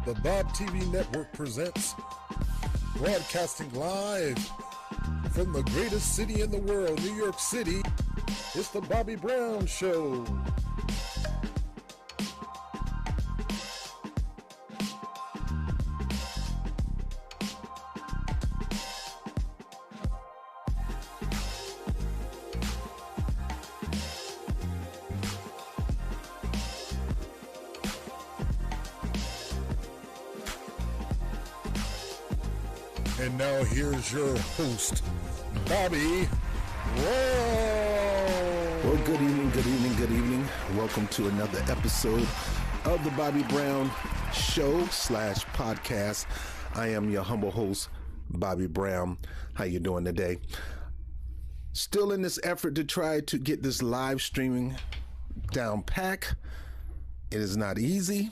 The Bob TV Network presents, broadcasting live from the greatest city in the world, New York City. It's the Bobby Brown Show. And now here's your host, Bobby Brown. Well, good evening. Welcome to another episode of the Bobby Brown Show / podcast. I am your humble host, Bobby Brown. How you doing today? Still in this effort to try to get this live streaming down pack. It is not easy.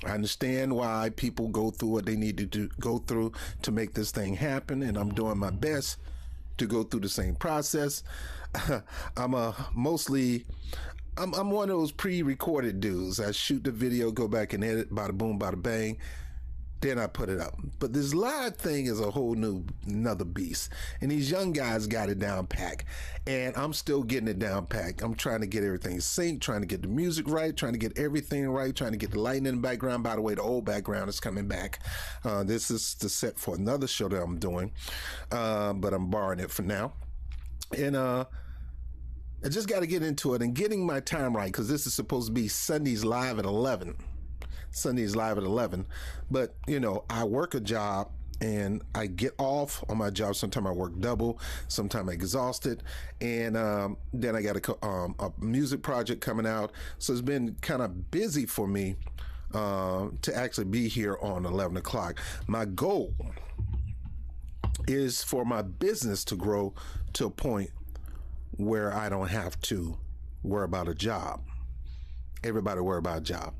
I understand why people go through what they need to go through to make this thing happen, and I'm doing my best to go through the same process. I'm one of those pre-recorded dudes. I shoot the video, go back and edit, bada boom, bada bang, then I put it up. But this live thing is a whole another beast. And these young guys got it down packed. And I'm still getting it down packed. I'm trying to get everything synced, trying to get the music right, trying to get everything right, trying to get the lighting in the background. By the way, the old background is coming back. This is the set for another show that I'm doing. But I'm borrowing it for now. And I just got to get into it and getting my time right, because this is supposed to be Sundays live at 11. But you know, I work a job and I get off on my job. Sometimes I work double, sometimes I'm exhausted, and then I got a music project coming out, so it's been kind of busy for me to actually be here on 11 o'clock. My goal is for my business to grow to a point where I don't have to worry about a job. Everybody worry about a job.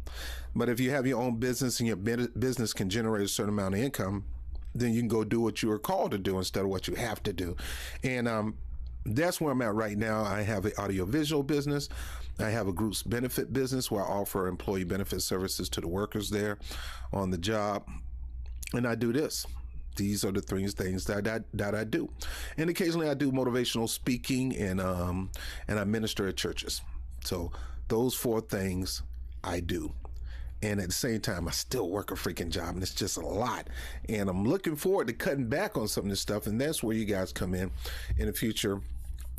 But if you have your own business and your business can generate a certain amount of income, then you can go do what you are called to do instead of what you have to do. And that's where I'm at right now. I have an audiovisual business. I have a group's benefit business where I offer employee benefit services to the workers there on the job. And I do this. These are the three things that I do. And occasionally I do motivational speaking and I minister at churches. So those four things I do. And at the same time, I still work a freaking job, and it's just a lot. And I'm looking forward to cutting back on some of this stuff. And that's where you guys come in the future.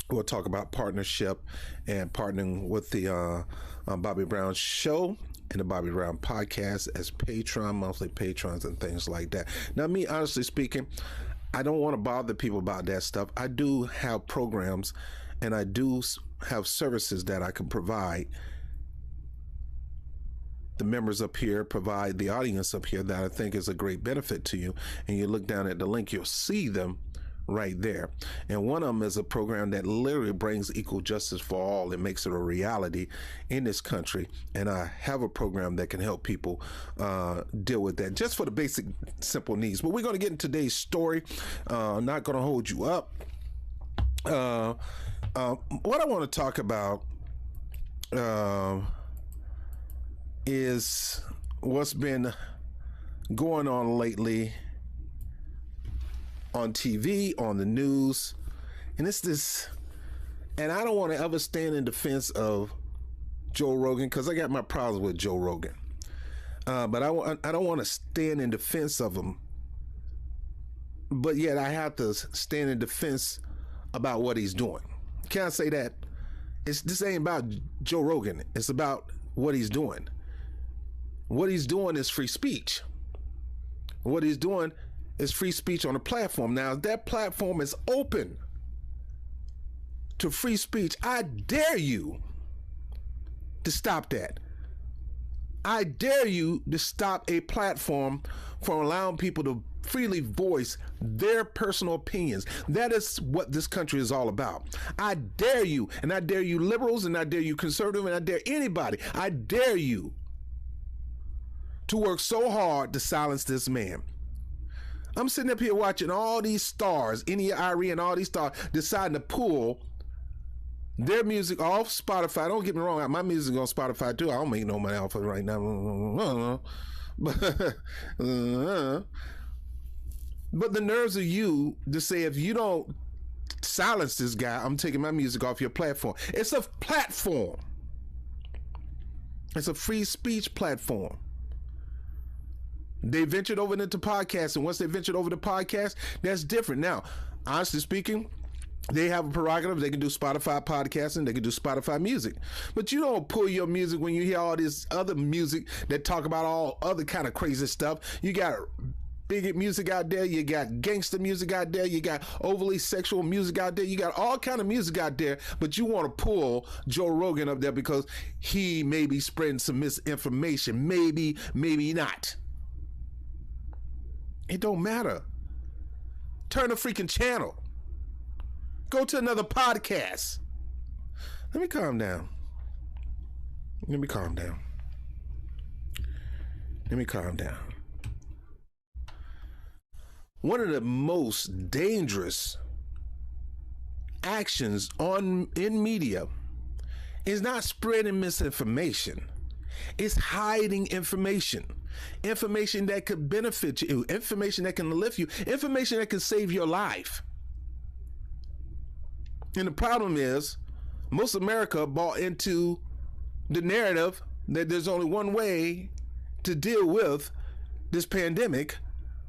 We'll talk about partnership and partnering with the Bobby Brown Show and the Bobby Brown Podcast as monthly patrons and things like that. Now, me, honestly speaking, I don't want to bother people about that stuff. I do have programs and I do have services that I can provide the members up here, provide the audience up here, that I think is a great benefit to you. And you look down at the link, you'll see them right there. And one of them is a program that literally brings equal justice for all. It makes it a reality in this country. And I have a program that can help people deal with that, just for the basic, simple needs. But we're going to get into today's story. I'm not going to hold you up. What I want to talk about is what's been going on lately on TV, on the news, and it's this. And I don't want to ever stand in defense of Joe Rogan, because I got my problems with Joe Rogan, but I don't want to stand in defense of him, but yet I have to stand in defense about what he's doing. Can I say that? This ain't about Joe Rogan. It's about what he's doing. What he's doing is free speech. What he's doing is free speech on a platform. Now, if that platform is open to free speech, I dare you to stop that. I dare you to stop a platform from allowing people to freely voice their personal opinions. That is what this country is all about. I dare you, and I dare you liberals, and I dare you conservative, and I dare anybody. I dare you to work so hard to silence this man. I'm sitting up here watching all these stars, Enya Irie and all these stars, deciding to pull their music off Spotify. Don't get me wrong, my music on Spotify too. I don't make no money off of it right now. But, but the nerves of you to say, if you don't silence this guy, I'm taking my music off your platform. It's a platform. It's a free speech platform. They ventured over into podcasts, and once they ventured over to podcasts, that's different. Now, honestly speaking, they have a prerogative. They can do Spotify podcasting. They can do Spotify music. But you don't pull your music when you hear all this other music that talk about all other kind of crazy stuff. You got bigot music out there. You got gangster music out there. You got overly sexual music out there. You got all kind of music out there. But you want to pull Joe Rogan up there because he may be spreading some misinformation. Maybe, maybe not. It don't matter. Turn the freaking channel. Go to another podcast. Let me calm down. Let me calm down. Let me calm down. One of the most dangerous actions in media is not spreading misinformation. It's hiding information. Information that could benefit you, information that can lift you, information that can save your life. And the problem is, most America bought into the narrative that there's only one way to deal with this pandemic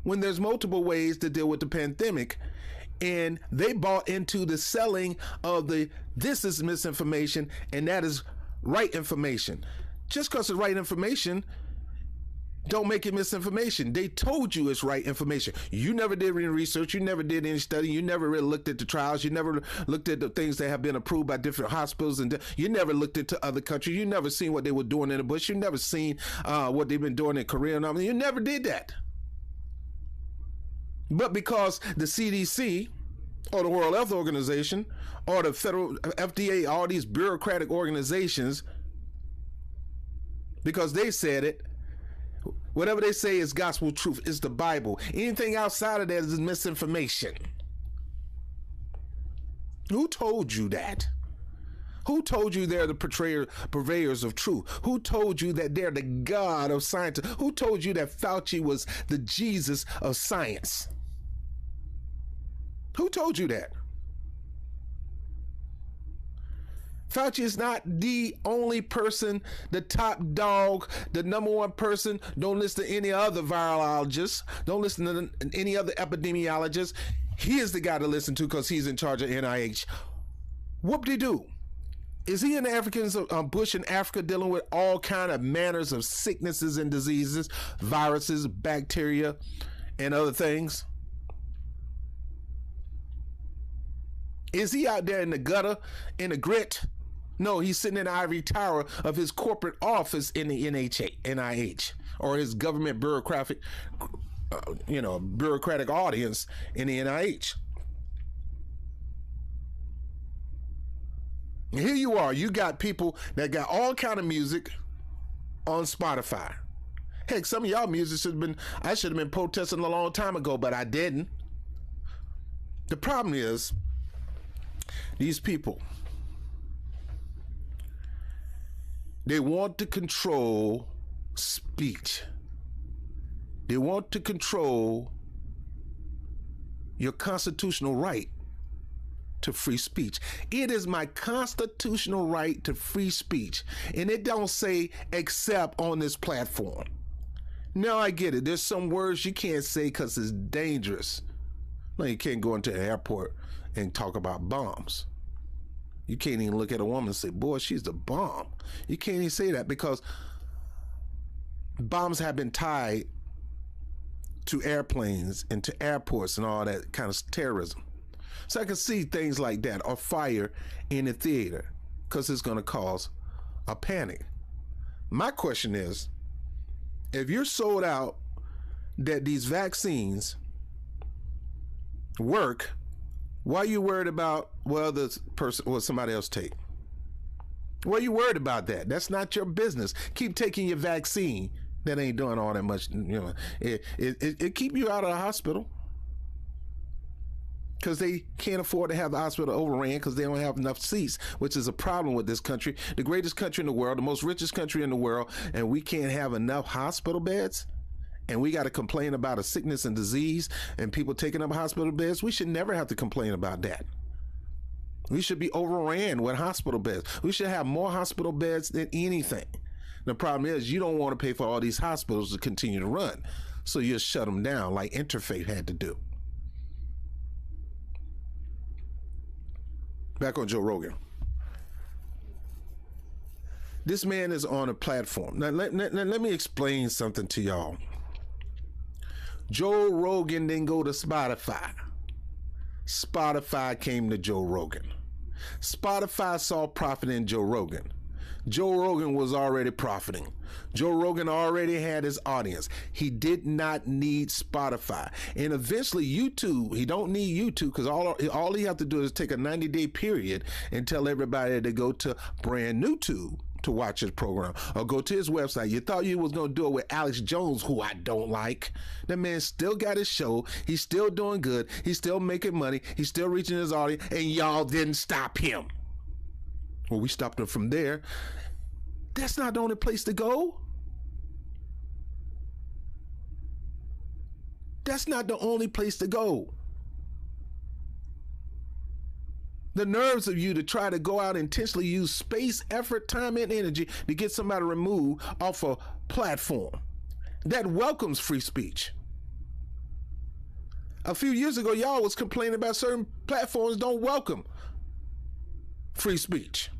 when there's multiple ways to deal with the pandemic. And they bought into the selling of this is misinformation and that is right information. Just because it's right information, don't make it misinformation. They told you it's right information. You never did any research. You never did any study. You never really looked at the trials. You never looked at the things that have been approved by different hospitals. And you never looked into other countries. You never seen what they were doing in the bush. You never seen what they've been doing in Korea. And you never did that. But because the CDC or the World Health Organization or the federal FDA, all these bureaucratic organizations, because they said it, whatever they say is gospel truth, is the Bible. Anything outside of that is misinformation. Who told you that? Who told you they're the purveyors of truth? Who told you that they're the God of science? Who told you that Fauci was the Jesus of science? Who told you that? Fauci is not the only person, the top dog, the number one person. Don't listen to any other virologists. Don't listen to any other epidemiologists. He is the guy to listen to because he's in charge of NIH. Whoop-de-doo. Is he in the Africans bush in Africa dealing with all kind of manners of sicknesses and diseases, viruses, bacteria, and other things? Is he out there in the gutter, in the grit? No, he's sitting in the ivory tower of his corporate office in the NIH, or his government bureaucratic audience in the NIH. And here you are. You got people that got all kind of music on Spotify. Heck, some of y'all music I should have been protesting a long time ago, but I didn't. The problem is, these people, they want to control speech. They want to control your constitutional right to free speech. It is my constitutional right to free speech. And it don't say except on this platform. Now I get it. There's some words you can't say because it's dangerous. No, you can't go into an airport and talk about bombs. You can't even look at a woman and say, boy, she's the bomb. You can't even say that because bombs have been tied to airplanes and to airports and all that kind of terrorism. So I can see things like that, or fire in the theater, because it's going to cause a panic. My question is, if you're sold out that these vaccines work, why are you worried about what somebody else take? Why are you worried about that? That's not your business. Keep taking your vaccine. That ain't doing all that much. It keep you out of the hospital because they can't afford to have the hospital overran because they don't have enough seats, which is a problem with this country, the greatest country in the world, the most richest country in the world, and we can't have enough hospital beds. and we got to complain about a sickness and disease and people taking up hospital beds, we should never have to complain about that. We should be overran with hospital beds. We should have more hospital beds than anything. The problem is you don't want to pay for all these hospitals to continue to run. So you shut them down like Interfaith had to do. Back on Joe Rogan. This man is on a platform. Now, let me explain something to y'all. Joe Rogan didn't go to Spotify. Spotify came to Joe Rogan. Spotify saw profit in Joe Rogan. Joe Rogan was already profiting. Joe Rogan already had his audience. He did not need Spotify. And eventually YouTube, he don't need YouTube because all he have to do is take a 90-day period and tell everybody to go to brand new tube to watch his program or go to his website. You thought you was going to do it with Alex Jones, who I don't like. That man still got his show. He's still doing good. He's still making money. He's still reaching his audience, and y'all didn't stop him. Well, we stopped him from there. That's not the only place to go. That's not the only place to go. The nerves of you to try to go out and intentionally use space, effort, time, and energy to get somebody removed off a platform that welcomes free speech. A few years ago, y'all was complaining about certain platforms don't welcome free speech.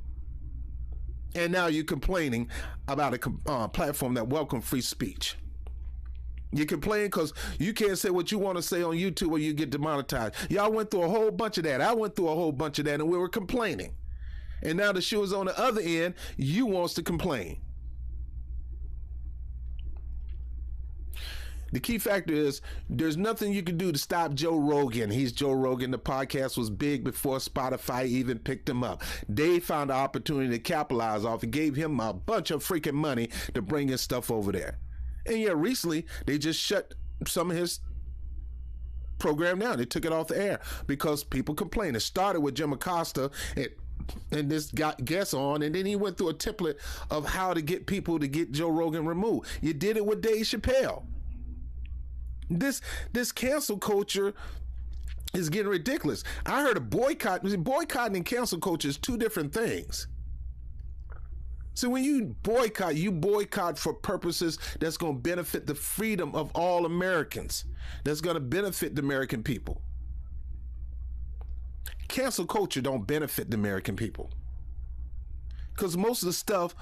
And now you're complaining about a platform that welcomes free speech. You complain because you can't say what you want to say on YouTube or you get demonetized. Y'all went through a whole bunch of that. I went through a whole bunch of that, and we were complaining. And now the shoe is on the other end. You wants to complain. The key factor is there's nothing you can do to stop Joe Rogan. He's Joe Rogan. The podcast was big before Spotify even picked him up. They found an opportunity to capitalize off. It gave him a bunch of freaking money to bring his stuff over there. And yeah, recently they just shut some of his program down. They took it off the air because people complained. It started with Jim Acosta and this got guests on, and then he went through a template of how to get people to get Joe Rogan removed. You did it with Dave Chappelle. This cancel culture is getting ridiculous. I heard a boycott. Boycotting and cancel culture is two different things. So when you boycott for purposes that's going to benefit the freedom of all Americans, that's going to benefit the American people. Cancel culture don't benefit the American people. Because most of the stuff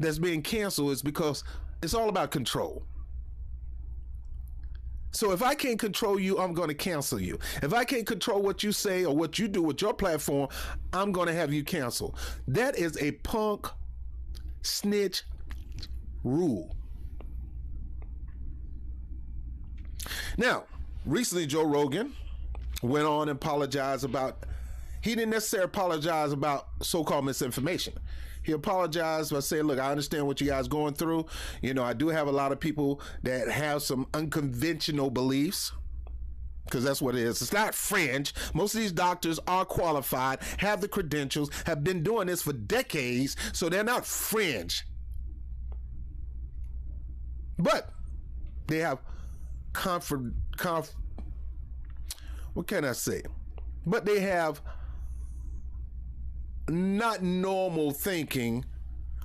that's being canceled is because it's all about control. So if I can't control you, I'm going to cancel you. If I can't control what you say or what you do with your platform, I'm going to have you canceled. That is a punk snitch rule. Now, recently Joe Rogan went on and apologized about, he didn't necessarily apologize about so-called misinformation. He apologized by saying, look, I understand what you guys are going through. You know, I do have a lot of people that have some unconventional beliefs, because that's what it is. It's not fringe. Most of these doctors are qualified, have the credentials, have been doing this for decades, so they're not fringe. But they have what can I say? But they have not normal thinking,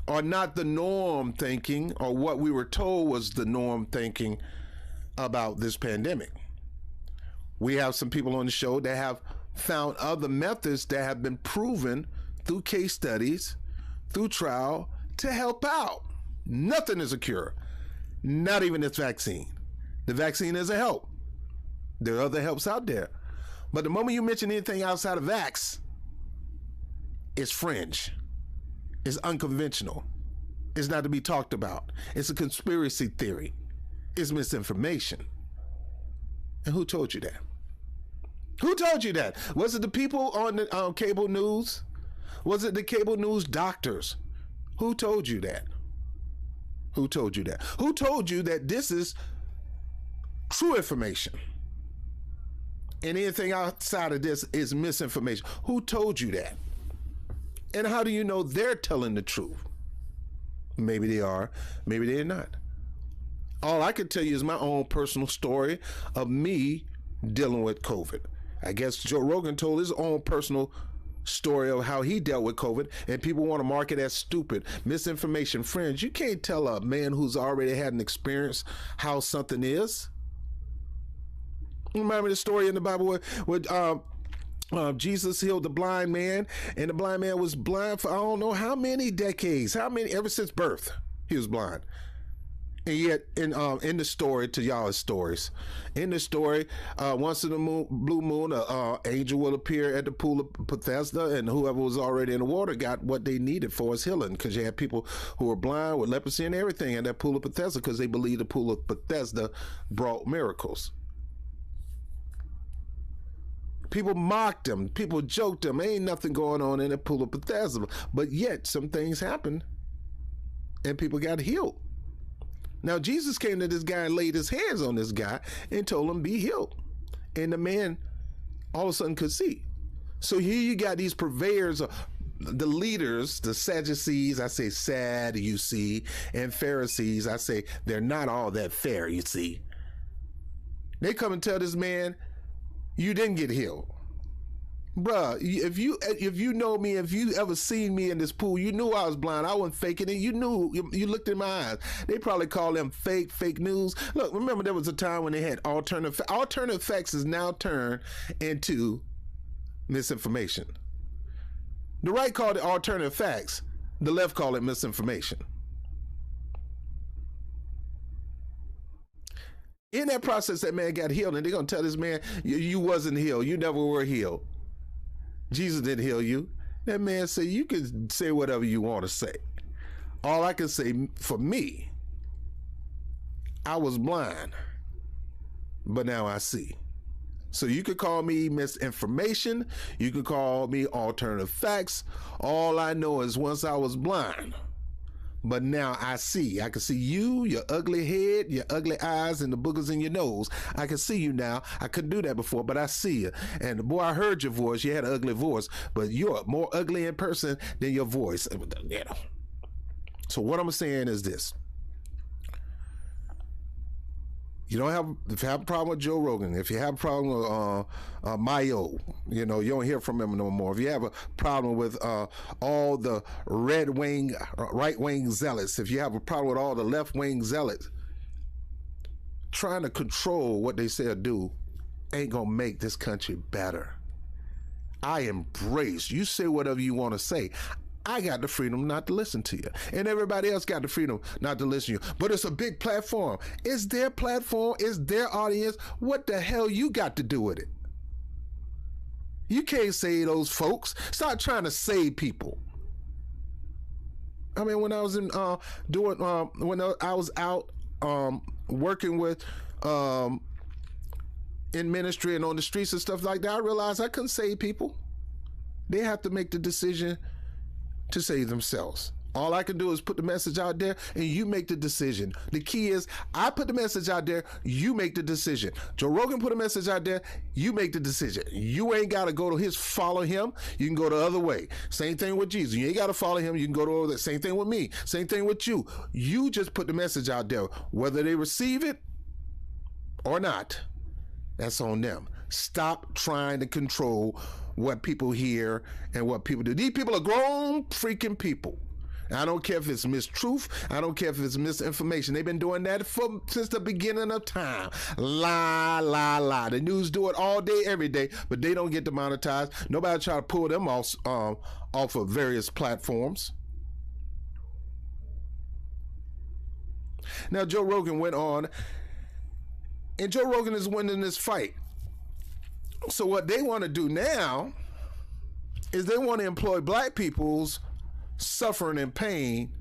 or not the norm thinking, or what we were told was the norm thinking about this pandemic. We have some people on the show that have found other methods that have been proven through case studies, through trial, to help out. Nothing is a cure, not even this vaccine. The vaccine is a help. There are other helps out there. But the moment you mention anything outside of vax, it's fringe. It's unconventional. It's not to be talked about. It's a conspiracy theory. It's misinformation. And who told you that? Who told you that? Was it the people on the cable news? Was it the cable news doctors? Who told you that? Who told you that? Who told you that this is true information? And anything outside of this is misinformation? Who told you that? And how do you know they're telling the truth? Maybe they are, maybe they're not. All I can tell you is my own personal story of me dealing with COVID. I guess Joe Rogan told his own personal story of how he dealt with COVID, and people want to mark it as stupid, misinformation. Friends, you can't tell a man who's already had an experience how something is. Remember the story in the Bible where Jesus healed the blind man, and the blind man was blind for I don't know how many decades, ever since birth, he was blind. And yet, in the story, to y'all's stories, in the story, once in the blue moon, an angel will appear at the pool of Bethesda, and whoever was already in the water got what they needed for his healing, because you had people who were blind with leprosy and everything at that pool of Bethesda, because they believed the pool of Bethesda brought miracles. People mocked him. People joked him. Ain't nothing going on in the pool of Bethesda. But yet, some things happened, and people got healed. Now, Jesus came to this guy and laid his hands on this guy and told him, be healed. And the man all of a sudden could see. So here you got these purveyors, the leaders, the Sadducees, I say sad, you see, and Pharisees, I say they're not all that fair, you see. They come and tell this man, you didn't get healed. Bruh, if you know me, if you ever seen me in this pool, you knew I was blind. I wasn't faking it. You knew, you looked in my eyes. They probably call them fake news. Look, remember there was a time when they had alternative facts is now turned into misinformation. The right called it alternative facts. The left called it misinformation. In that process, that man got healed, and they're going to tell this man, you wasn't healed. You never were healed. Jesus didn't heal you. That man said, you can say whatever you want to say. All I can say for me, I was blind, but now I see. So you could call me misinformation. You could call me alternative facts. All I know is once I was blind, but now I see. I can see you, your ugly head, your ugly eyes, and the boogers in your nose. I can see you now. I couldn't do that before, but I see you. And boy, I heard your voice. You had an ugly voice, but you're more ugly in person than your voice. You know. So what I'm saying is this. If you have a problem with Joe Rogan, if you have a problem with Mayo, you don't hear from him no more. If you have a problem with all the right-wing zealots, if you have a problem with all the left-wing zealots, trying to control what they say or do ain't gonna make this country better. I embrace, you say whatever you want to say. I got the freedom not to listen to you. And everybody else got the freedom not to listen to you. But it's a big platform. It's their platform. It's their audience. What the hell you got to do with it? You can't save those folks. Stop trying to save people. I mean, when I was when I was out working with in ministry and on the streets and stuff like that, I realized I couldn't save people. They have to make the decision to save themselves. All I can do is put the message out there and you make the decision. The key is I put the message out there, you make the decision. Joe Rogan put a message out there, you make the decision. You ain't got to go to follow him. You can go the other way. Same thing with Jesus. You ain't got to follow him. You can go to the same thing with me. Same thing with you. You just put the message out there. Whether they receive it or not, that's on them. Stop trying to control what people hear and what people do. These people are grown freaking people. I don't care if it's mistruth. I don't care if it's misinformation. They've been doing that since the beginning of time. Lie. The news do it all day, every day, but they don't get demonetized. Nobody try to pull them off of various platforms. Now, Joe Rogan went on, and Joe Rogan is winning this fight. So what they want to do now is they want to employ black people's suffering and pain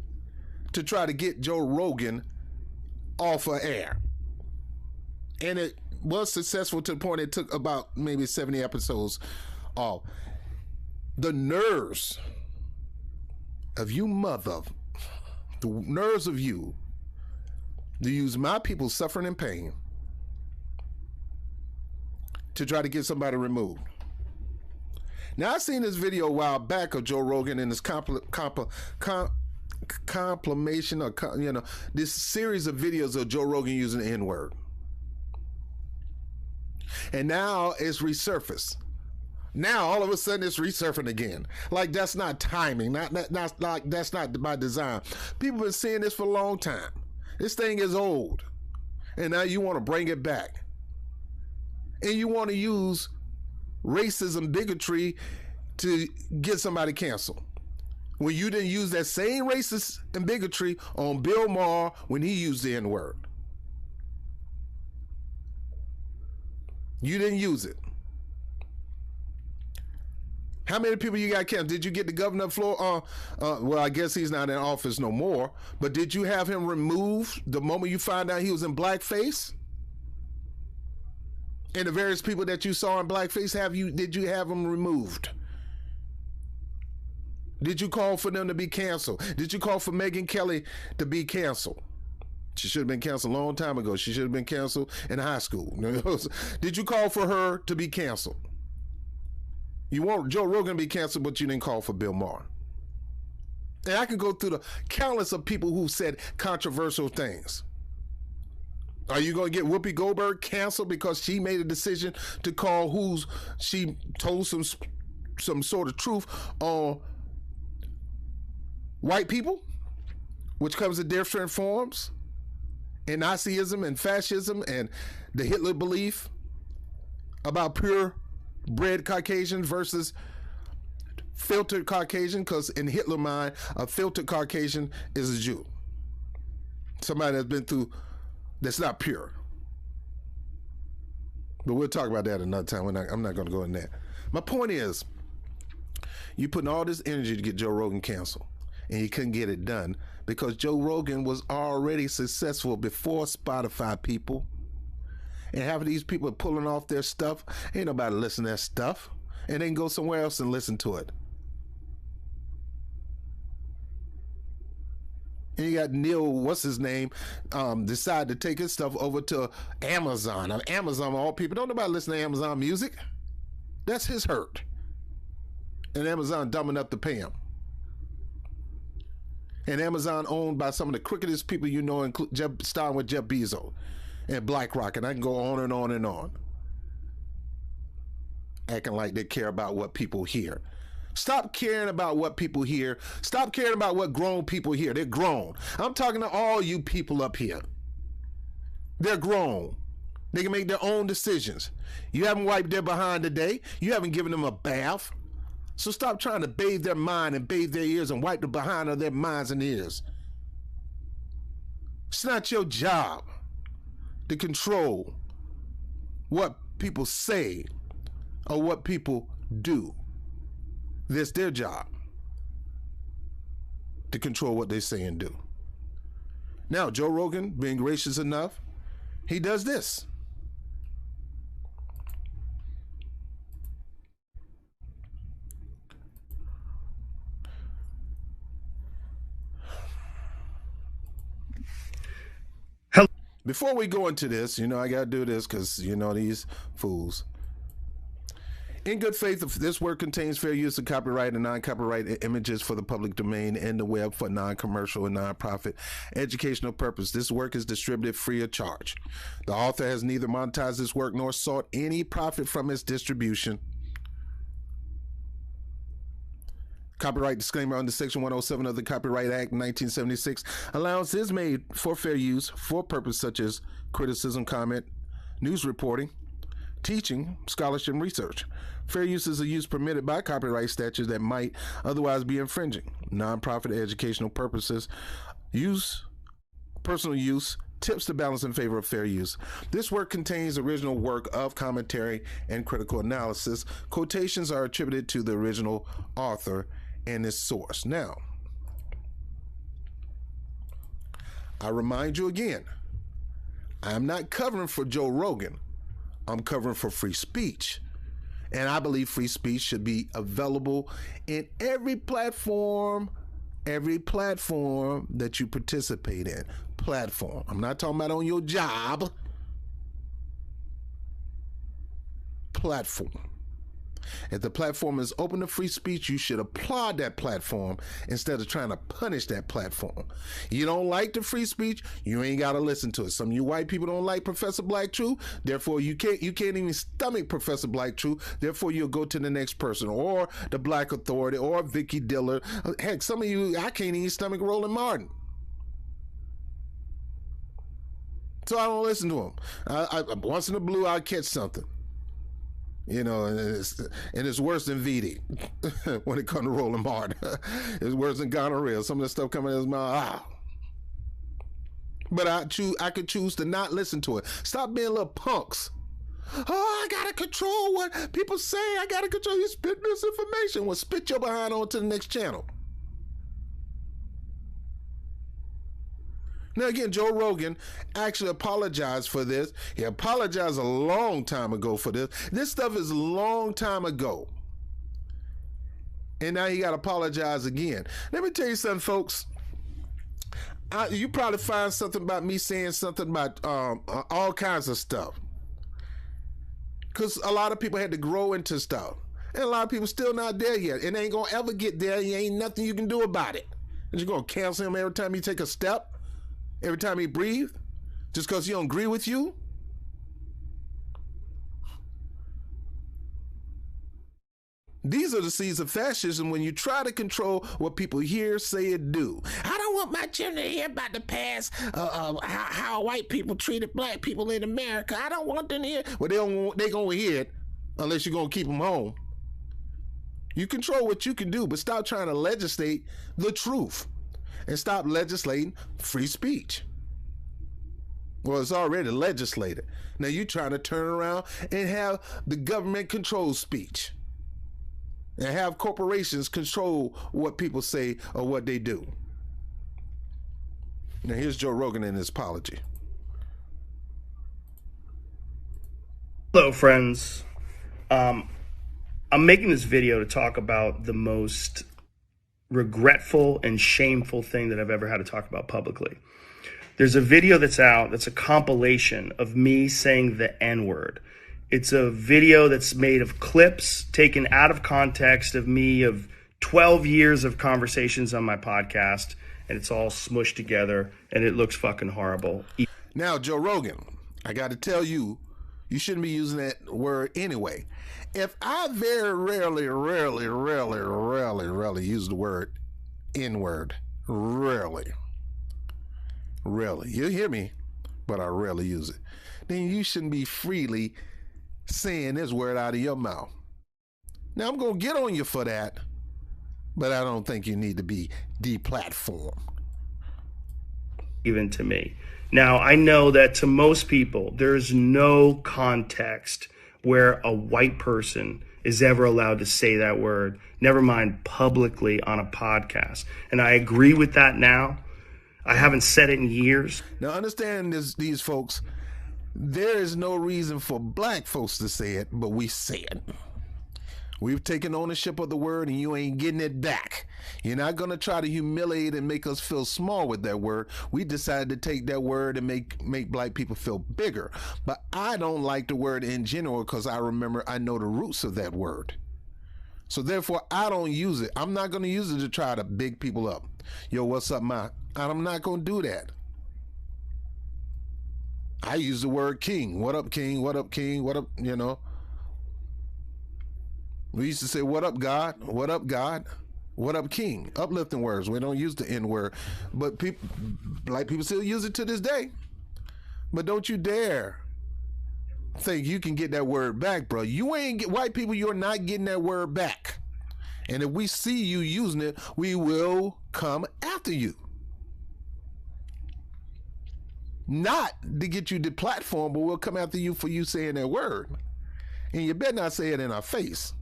to try to get Joe Rogan off of air. And it was successful to the point it took about maybe 70 episodes off. The nerves of you the nerves of you to use my people's suffering and pain to try to get somebody removed. Now, I seen this video a while back of Joe Rogan and his compilation or, this series of videos of Joe Rogan using the N-word. And now it's resurfaced. Now all of a sudden it's resurfacing again. Like that's not timing. That's not by design. People have been saying this for a long time. This thing is old. And now you want to bring it back. And you want to use racism, bigotry to get somebody canceled. When you didn't use that same racist and bigotry on Bill Maher when he used the N-word. You didn't use it. How many people you got canceled? Did you get the governor of Florida? Well, I guess he's not in office no more. But did you have him removed the moment you found out he was in blackface? And the various people that you saw in blackface, did you have them removed? Did you call for them to be canceled? Did you call for Megyn Kelly to be canceled? She should have been canceled a long time ago. She should have been canceled in high school. Did you call for her to be canceled? You want Joe Rogan to be canceled, but you didn't call for Bill Maher. And I can go through the countless of people who said controversial things. Are you going to get Whoopi Goldberg canceled because she made a decision to call she told some sort of truth on white people, which comes in different forms, and Nazism and fascism and the Hitler belief about purebred Caucasian versus filtered Caucasian, because in Hitler mind, a filtered Caucasian is a Jew. Somebody that's been through, that's not pure. But we'll talk about that another time. I'm not going to go in there. My point is, you putting all this energy to get Joe Rogan canceled, and you couldn't get it done because Joe Rogan was already successful before Spotify people. And half of these people are pulling off their stuff. Ain't nobody listen to that stuff. And they can go somewhere else and listen to it. And you got Neil, what's his name, decide to take his stuff over to Amazon. Amazon, all people, don't nobody listen to Amazon music. That's his hurt. And Amazon dumb enough to pay him. And Amazon owned by some of the crookedest people you know, starting with Jeff Bezos and BlackRock, and I can go on and on and on. Acting like they care about what people hear. Stop caring about what people hear. Stop caring about what grown people hear. They're grown. I'm talking to all you people up here. They're grown. They can make their own decisions. You haven't wiped their behind today. You haven't given them a bath. So stop trying to bathe their mind and bathe their ears and wipe the behind of their minds and ears. It's not your job to control what people say or what people do. That's their job to control what they say and do. Now, Joe Rogan, being gracious enough, he does this. Before we go into this, I got to do this because, these fools. In good faith, this work contains fair use of copyright and non-copyright images for the public domain and the web for non-commercial and non-profit educational purpose. This work is distributed free of charge. The author has neither monetized this work nor sought any profit from its distribution. Copyright disclaimer under Section 107 of the Copyright Act 1976. Allowance is made for fair use for purpose such as criticism, comment, news reporting, teaching, scholarship, and research. Fair use is a use permitted by copyright statutes that might otherwise be infringing. Nonprofit educational purposes, personal use, tips to balance in favor of fair use. This work contains original work of commentary and critical analysis. Quotations are attributed to the original author and its source. Now, I remind you again, I'm not covering for Joe Rogan. I'm covering for free speech. And I believe free speech should be available in every platform that you participate in. Platform. I'm not talking about on your job. Platform. If the platform is open to free speech, you should applaud that platform instead of trying to punish that platform. You don't like the free speech, you ain't got to listen to it. Some of you white people don't like Professor Black Truth, therefore you can't even stomach Professor Black Truth, therefore you'll go to the next person, or the Black Authority, or Vicky Diller. Heck, some of you, I can't even stomach Roland Martin. So I don't listen to him. I once in a blue, I'll catch something. You know, and it's worse than VD when it comes to Roland Martin. It's worse than gonorrhea. Some of the stuff coming in his mouth. But I could choose to not listen to it. Stop being little punks. Oh, I gotta control what people say. I gotta control. You spit misinformation. Well, spit your behind on to the next channel. Now, again, Joe Rogan actually apologized for this. He apologized a long time ago for this. This stuff is a long time ago. And now he got to apologize again. Let me tell you something, folks. You probably find something about me saying something about all kinds of stuff. Because a lot of people had to grow into stuff. And a lot of people still not there yet. And they ain't going to ever get there. There ain't nothing you can do about it. And you're going to cancel him every time you take a step? Every time he breathes? Just because he don't agree with you? These are the seeds of fascism when you try to control what people hear, say, and do. I don't want my children to hear about the past, how white people treated black people in America. I don't want them to hear. Well, they going to hear it unless you're going to keep them home. You control what you can do, but stop trying to legislate the truth. And stop legislating free speech. Well, it's already legislated. Now you're trying to turn around and have the government control speech. And have corporations control what people say or what they do. Now here's Joe Rogan in his apology. Hello, friends. I'm making this video to talk about the most regretful and shameful thing that I've ever had to talk about publicly. There's a video that's out that's a compilation of me saying the N-word. It's a video that's made of clips taken out of context of me of 12 years of conversations on my podcast, and it's all smushed together, and it looks fucking horrible. Now, Joe Rogan, I got to tell you, you shouldn't be using that word anyway. If I very rarely use the word N-word, rarely, you hear me, but I rarely use it, then you shouldn't be freely saying this word out of your mouth. Now, I'm going to get on you for that, but I don't think you need to be deplatformed. Even to me. Now, I know that to most people, there's no context where a white person is ever allowed to say that word, never mind publicly on a podcast. And I agree with that now. I haven't said it in years. Now, understand this, these folks, there is no reason for black folks to say it, but we say it. We've taken ownership of the word and you ain't getting it back. You're not going to try to humiliate and make us feel small with that word. We decided to take that word and make black people feel bigger. But I don't like the word in general because I know the roots of that word. So therefore, I don't use it. I'm not going to use it to try to big people up. Yo, what's up, ma? I'm not going to do that. I use the word king. What up, king? What up, king? What up, you know? We used to say, what up, God? What up, God? What up, king? Uplifting words. We don't use the N word. But black people still use it to this day. But don't you dare think you can get that word back, bro. You ain't white people, you're not getting that word back. And if we see you using it, we will come after you. Not to get you deplatformed, but we'll come after you for you saying that word. And you better not say it in our face.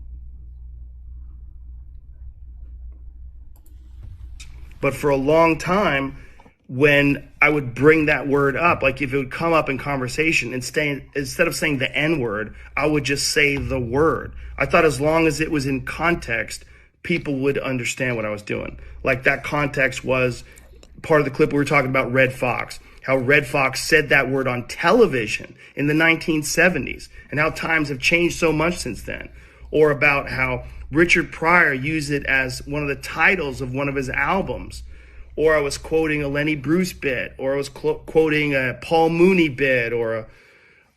But for a long time, when I would bring that word up, like if it would come up in conversation, instead of saying the N-word, I would just say the word. I thought as long as it was in context, people would understand what I was doing. Like that context was part of the clip we were talking about Red Fox, how Red Fox said that word on television in the 1970s, and how times have changed so much since then. or about how Richard Pryor used it as one of the titles of one of his albums, or I was quoting a Lenny Bruce bit, or I was quoting a Paul Mooney bit, or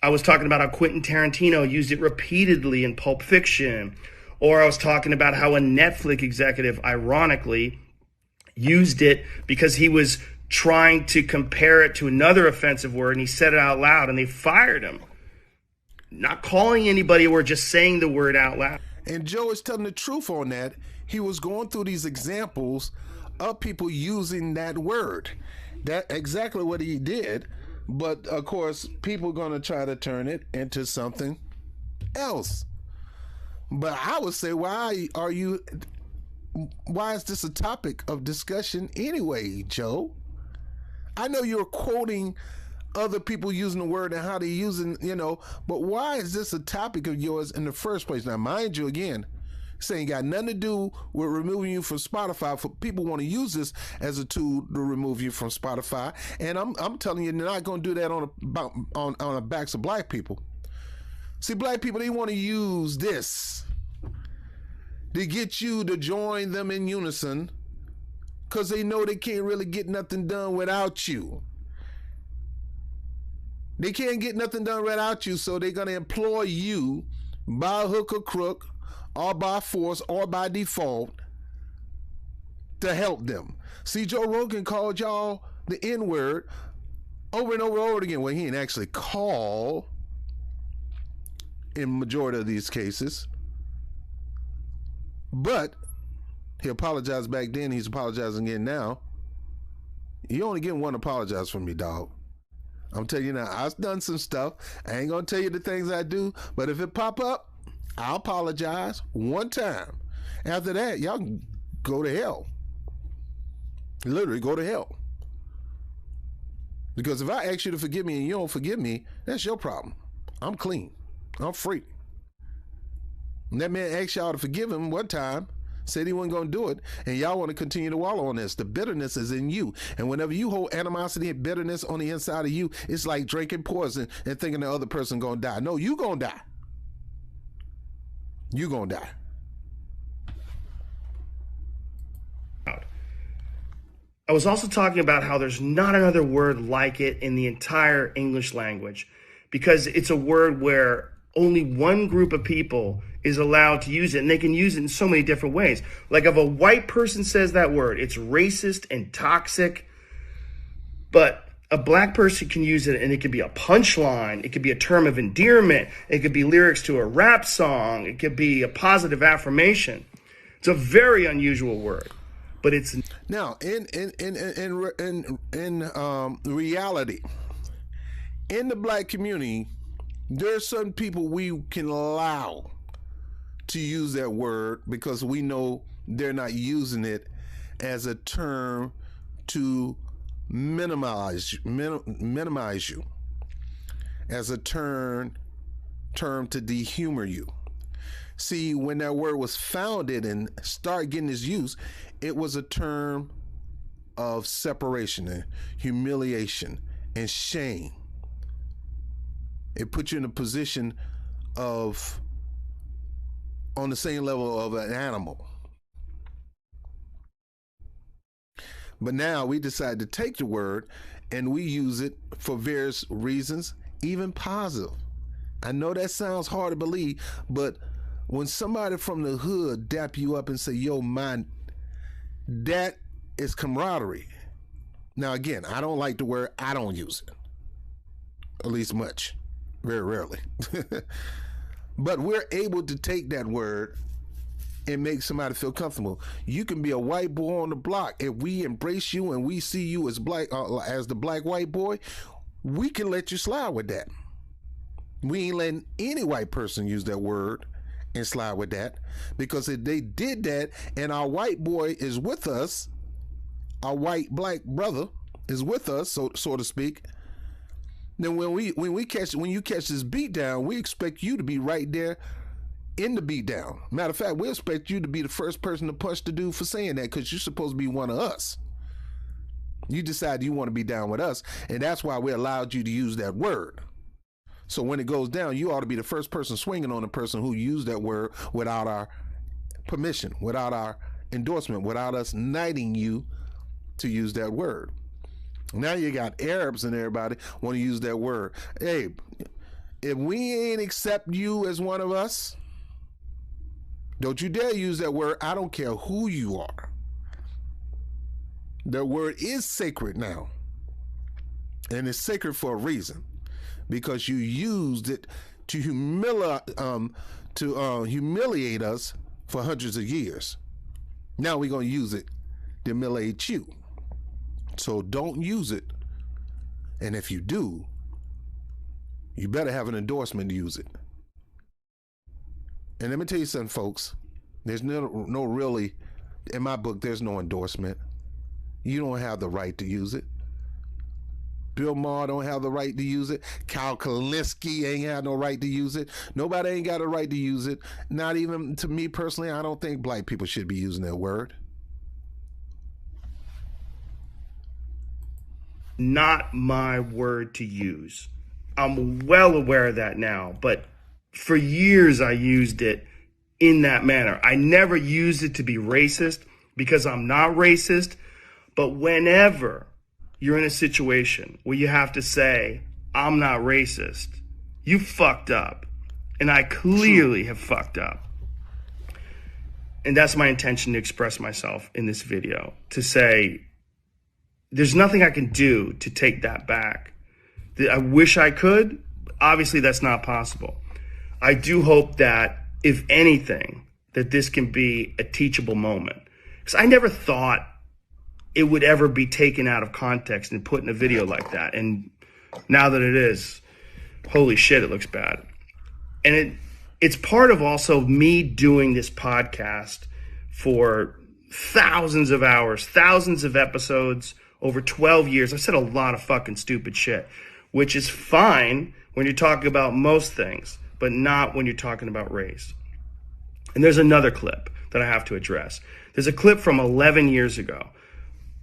I was talking about how Quentin Tarantino used it repeatedly in Pulp Fiction, or I was talking about how a Netflix executive, ironically, used it because he was trying to compare it to another offensive word, and he said it out loud, and they fired him. Not calling anybody or just saying the word out loud. And Joe is telling the truth on that. He was going through these examples of people using that word. That exactly what he did. But of course, people are going to try to turn it into something else. But I would say, why is this a topic of discussion anyway, Joe? I know you're quoting other people using the word and how they're using, but why is this a topic of yours in the first place? Now, mind you, again, saying got nothing to do with removing you from Spotify. For people want to use this as a tool to remove you from Spotify, and I'm telling you, they're not going to do that on the backs of black people. See, black people, they want to use this to get you to join them in unison, because they know they can't really get nothing done without you. They can't get nothing done without you, so they're going to employ you by hook or crook, or by force, or by default, to help them. See, Joe Rogan called y'all the N-word over and over and over again. Well, he didn't actually call in majority of these cases, but he apologized back then. He's apologizing again now. You only get one apologize from me, dog. I'm telling you now, I've done some stuff. I ain't gonna tell you the things I do, but if it pop up, I'll apologize one time. After that, y'all can go to hell. Literally go to hell. Because if I ask you to forgive me and you don't forgive me, that's your problem. I'm clean. I'm free. And that man asked y'all to forgive him one time, said he wasn't going to do it, and y'all want to continue to wallow on this. The bitterness is in you. And whenever you hold animosity and bitterness on the inside of you, it's like drinking poison and thinking the other person going to die. No, you going to die. You going to die. I was also talking about how there's not another word like it in the entire English language, because it's a word where only one group of people is allowed to use it, and they can use it in so many different ways. Like if a white person says that word, it's racist and toxic, but a black person can use it, and it could be a punchline. It could be a term of endearment. It could be lyrics to a rap song. It could be a positive affirmation. It's a very unusual word, but it's now in reality, in the black community, there's certain people we can allow to use that word because we know they're not using it as a term to minimize you, as a term to dehumor you. See, when that word was founded and started getting its use, it was a term of separation and humiliation and shame. It put you in a position of on the same level of an animal. But now we decide to take the word and we use it for various reasons, even positive. I know that sounds hard to believe, but when somebody from the hood dap you up and say, yo, man, that is camaraderie. Now, again, I don't like the word. I don't use it. At least much. Very rarely. But we're able to take that word and make somebody feel comfortable. You can be a white boy on the block. If we embrace you and we see you as black, as the black white boy, we can let you slide with that. We ain't letting any white person use that word and slide with that, because if they did that and our white boy is with us, our white black brother is with us, so to speak, then when you catch this beat down, we expect you to be right there in the beat down. Matter of fact, we expect you to be the first person to punch the dude for saying that, because you're supposed to be one of us. You decide you want to be down with us, and that's why we allowed you to use that word. So when it goes down, you ought to be the first person swinging on the person who used that word without our permission, without our endorsement, without us knighting you to use that word. Now you got Arabs and everybody want to use that word. Hey, if we ain't accept you as one of us, don't you dare use that word. I don't care who you are. That word is sacred now. And it's sacred for a reason. Because you used it to humiliate us for hundreds of years. Now we're going to use it to humiliate you. So don't use it. And if you do, you better have an endorsement to use it. And let me tell you something, folks. There's no really, in my book, there's no endorsement. You don't have the right to use it. Bill Maher don't have the right to use it. Kyle Kalinske ain't had no right to use it. Nobody ain't got a right to use it. Not even to me personally. I don't think black people should be using that word. Not my word to use. I'm well aware of that now, but for years I used it in that manner. I never used it to be racist because I'm not racist, but whenever you're in a situation where you have to say, I'm not racist, you fucked up. And I clearly have fucked up. And that's my intention to express myself in this video, to say, there's nothing I can do to take that back. I wish I could. Obviously, that's not possible. I do hope that, if anything, that this can be a teachable moment. Because I never thought it would ever be taken out of context and put in a video like that. And now that it is, holy shit, it looks bad. And it's part of also me doing this podcast for thousands of hours, thousands of episodes, over 12 years. I've said a lot of fucking stupid shit, which is fine when you're talking about most things, but not when you're talking about race. And there's another clip that I have to address. There's a clip from 11 years ago.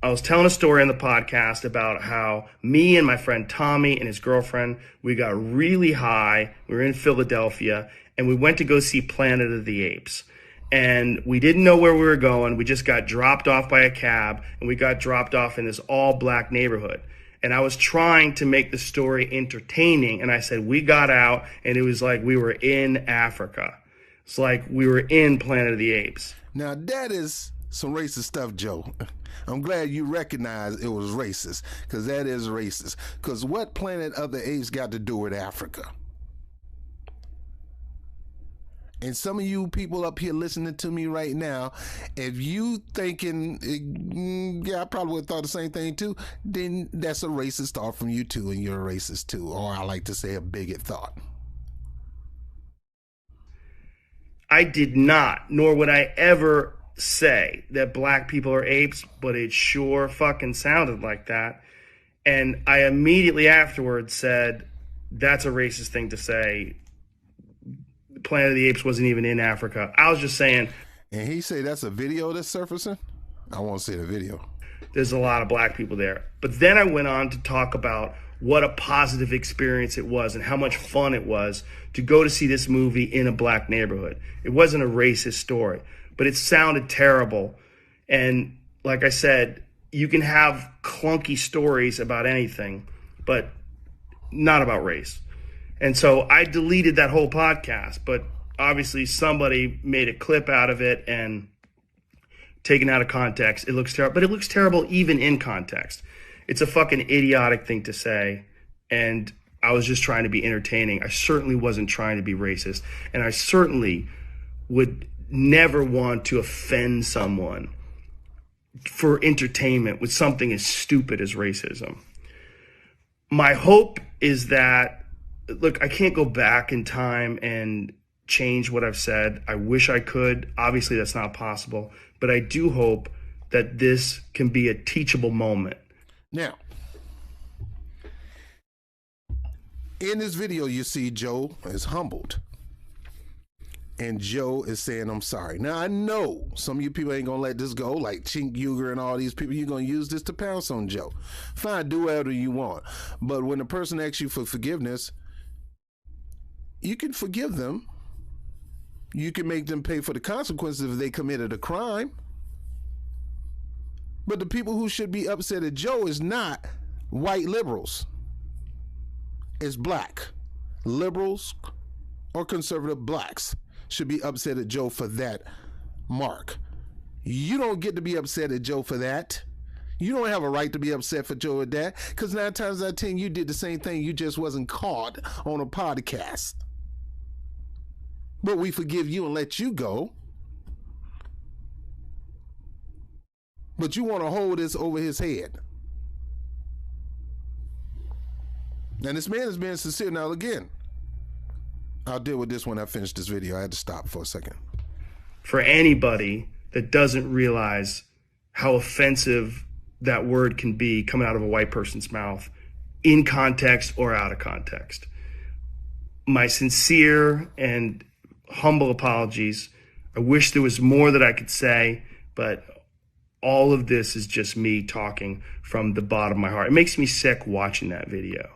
I was telling a story on the podcast about how me and my friend Tommy and his girlfriend, we got really high. We were in Philadelphia and we went to go see Planet of the Apes. And we didn't know where we were going. We just got dropped off by a cab and we got dropped off in this all black neighborhood. And I was trying to make the story entertaining. And I said, we got out and it was like we were in Africa. It's like we were in Planet of the Apes. Now that is some racist stuff, Joe. I'm glad you recognize it was racist, because that is racist. Because what Planet of the Apes got to do with Africa? And some of you people up here listening to me right now, if you thinking, yeah, I probably would have thought the same thing too, then that's a racist thought from you too, and you're a racist too, or I like to say a bigot thought. I did not, nor would I ever say that black people are apes, but it sure fucking sounded like that. And I immediately afterwards said, that's a racist thing to say. Planet of the Apes wasn't even in Africa. I was just saying. And he said that's a video that's surfacing? I want to see the video. There's a lot of black people there. But then I went on to talk about what a positive experience it was and how much fun it was to go to see this movie in a black neighborhood. It wasn't a racist story, but it sounded terrible. And like I said, you can have clunky stories about anything, but not about race. And so I deleted that whole podcast, but obviously somebody made a clip out of it and taken out of context. It looks terrible, but it looks terrible even in context. It's a fucking idiotic thing to say. And I was just trying to be entertaining. I certainly wasn't trying to be racist. And I certainly would never want to offend someone for entertainment with something as stupid as racism. My hope is that, look, I can't go back in time and change what I've said. I wish I could. Obviously, that's not possible. But I do hope that this can be a teachable moment. Now, in this video, you see Joe is humbled. And Joe is saying, I'm sorry. Now, I know some of you people ain't going to let this go, like Chink Uger and all these people. You're going to use this to pounce on Joe. Fine, do whatever you want. But when a person asks you for forgiveness, you can forgive them. You can make them pay for the consequences if they committed a crime. But the people who should be upset at Joe is not white liberals. It's black liberals or conservative blacks should be upset at Joe for that mark. You don't get to be upset at Joe for that. You don't have a right to be upset for Joe at that, because 9 times out of 10 you did the same thing. You just wasn't caught on a podcast. But we forgive you and let you go. But you want to hold this over his head. And this man is being sincere. Now, again, I'll deal with this when I finish this video. I had to stop for a second. For anybody that doesn't realize how offensive that word can be coming out of a white person's mouth, in context or out of context, my sincere and humble apologies. I wish there was more that I could say, but all of this is just me talking from the bottom of my heart. It makes me sick watching that video,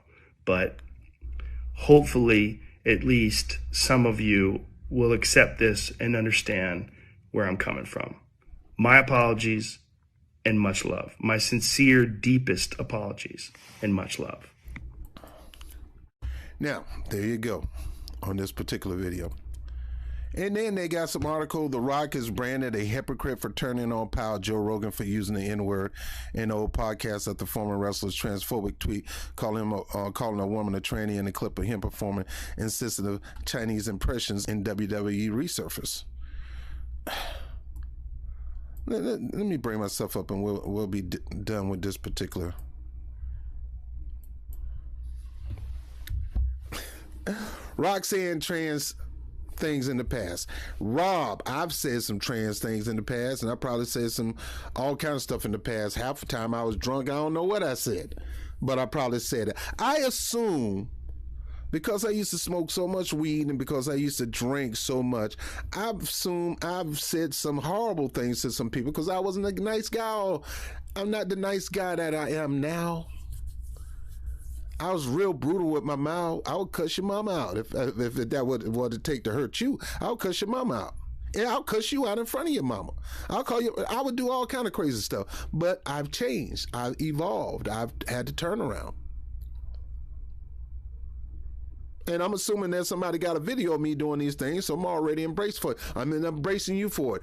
but hopefully at least some of you will accept this and understand where I'm coming from. My apologies and much love. My sincere, deepest apologies and much love. Now, there you go on this particular video. And then they got some article. The Rock is branded a hypocrite for turning on pal Joe Rogan for using the N-word in the old podcast at the former wrestler's transphobic tweet, calling a woman a tranny in a clip of him performing insensitive Chinese impressions in WWE resurface. Let me bring myself up and we'll be done with this particular. Rock saying trans things in the past. Rob, I've said some trans things in the past, and I probably said some all kind of stuff in the past. Half the time I was drunk, I don't know what I said, but I probably said it. I assume because I used to smoke so much weed and because I used to drink so much, I assume I've said some horrible things to some people because I wasn't a nice guy. I'm not the nice guy that I am now. I was real brutal with my mouth. I would cuss your mama out if that what it take to hurt you. I would cuss your mama out. Yeah, I'll cuss you out in front of your mama. I'll call you. I would do all kind of crazy stuff. But I've changed. I've evolved. I've had to turn around. And I'm assuming that somebody got a video of me doing these things, so I'm already embraced for it. I'm embracing you for it.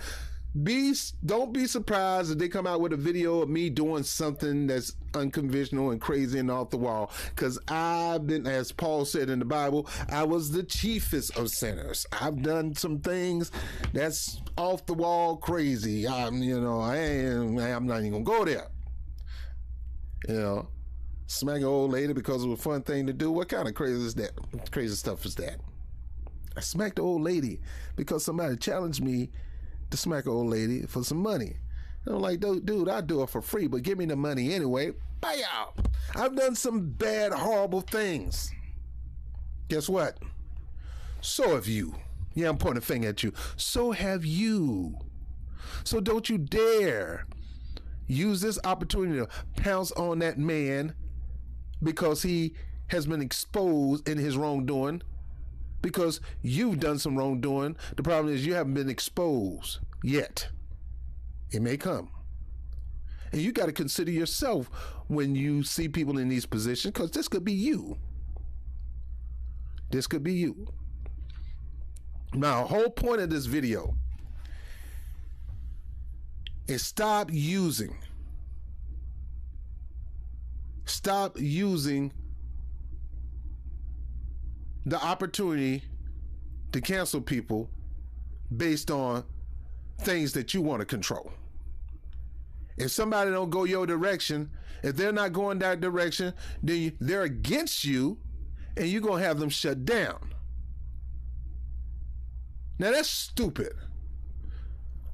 Don't be surprised if they come out with a video of me doing something that's unconventional and crazy and off the wall, because I've been, as Paul said in the Bible, I was the chiefest of sinners. I've done some things that's off the wall crazy. I'm not even gonna go there. Smack an old lady because it was a fun thing to do. What kind of crazy stuff is that? I smacked the old lady because somebody challenged me to smack an old lady for some money. And I'm like, dude, I'll do it for free, but give me the money anyway. Bye out. I've done some bad, horrible things. Guess what? So have you. Yeah, I'm pointing a finger at you. So have you. So don't you dare use this opportunity to pounce on that man because he has been exposed in his wrongdoing. Because you've done some wrongdoing. The problem is you haven't been exposed yet. It may come. And you got to consider yourself when you see people in these positions, because this could be you. This could be you. Now, the whole point of this video is stop using the opportunity to cancel people based on things that you want to control. If somebody don't go your direction, if they're not going that direction, then they're against you and you're going to have them shut down. Now that's stupid.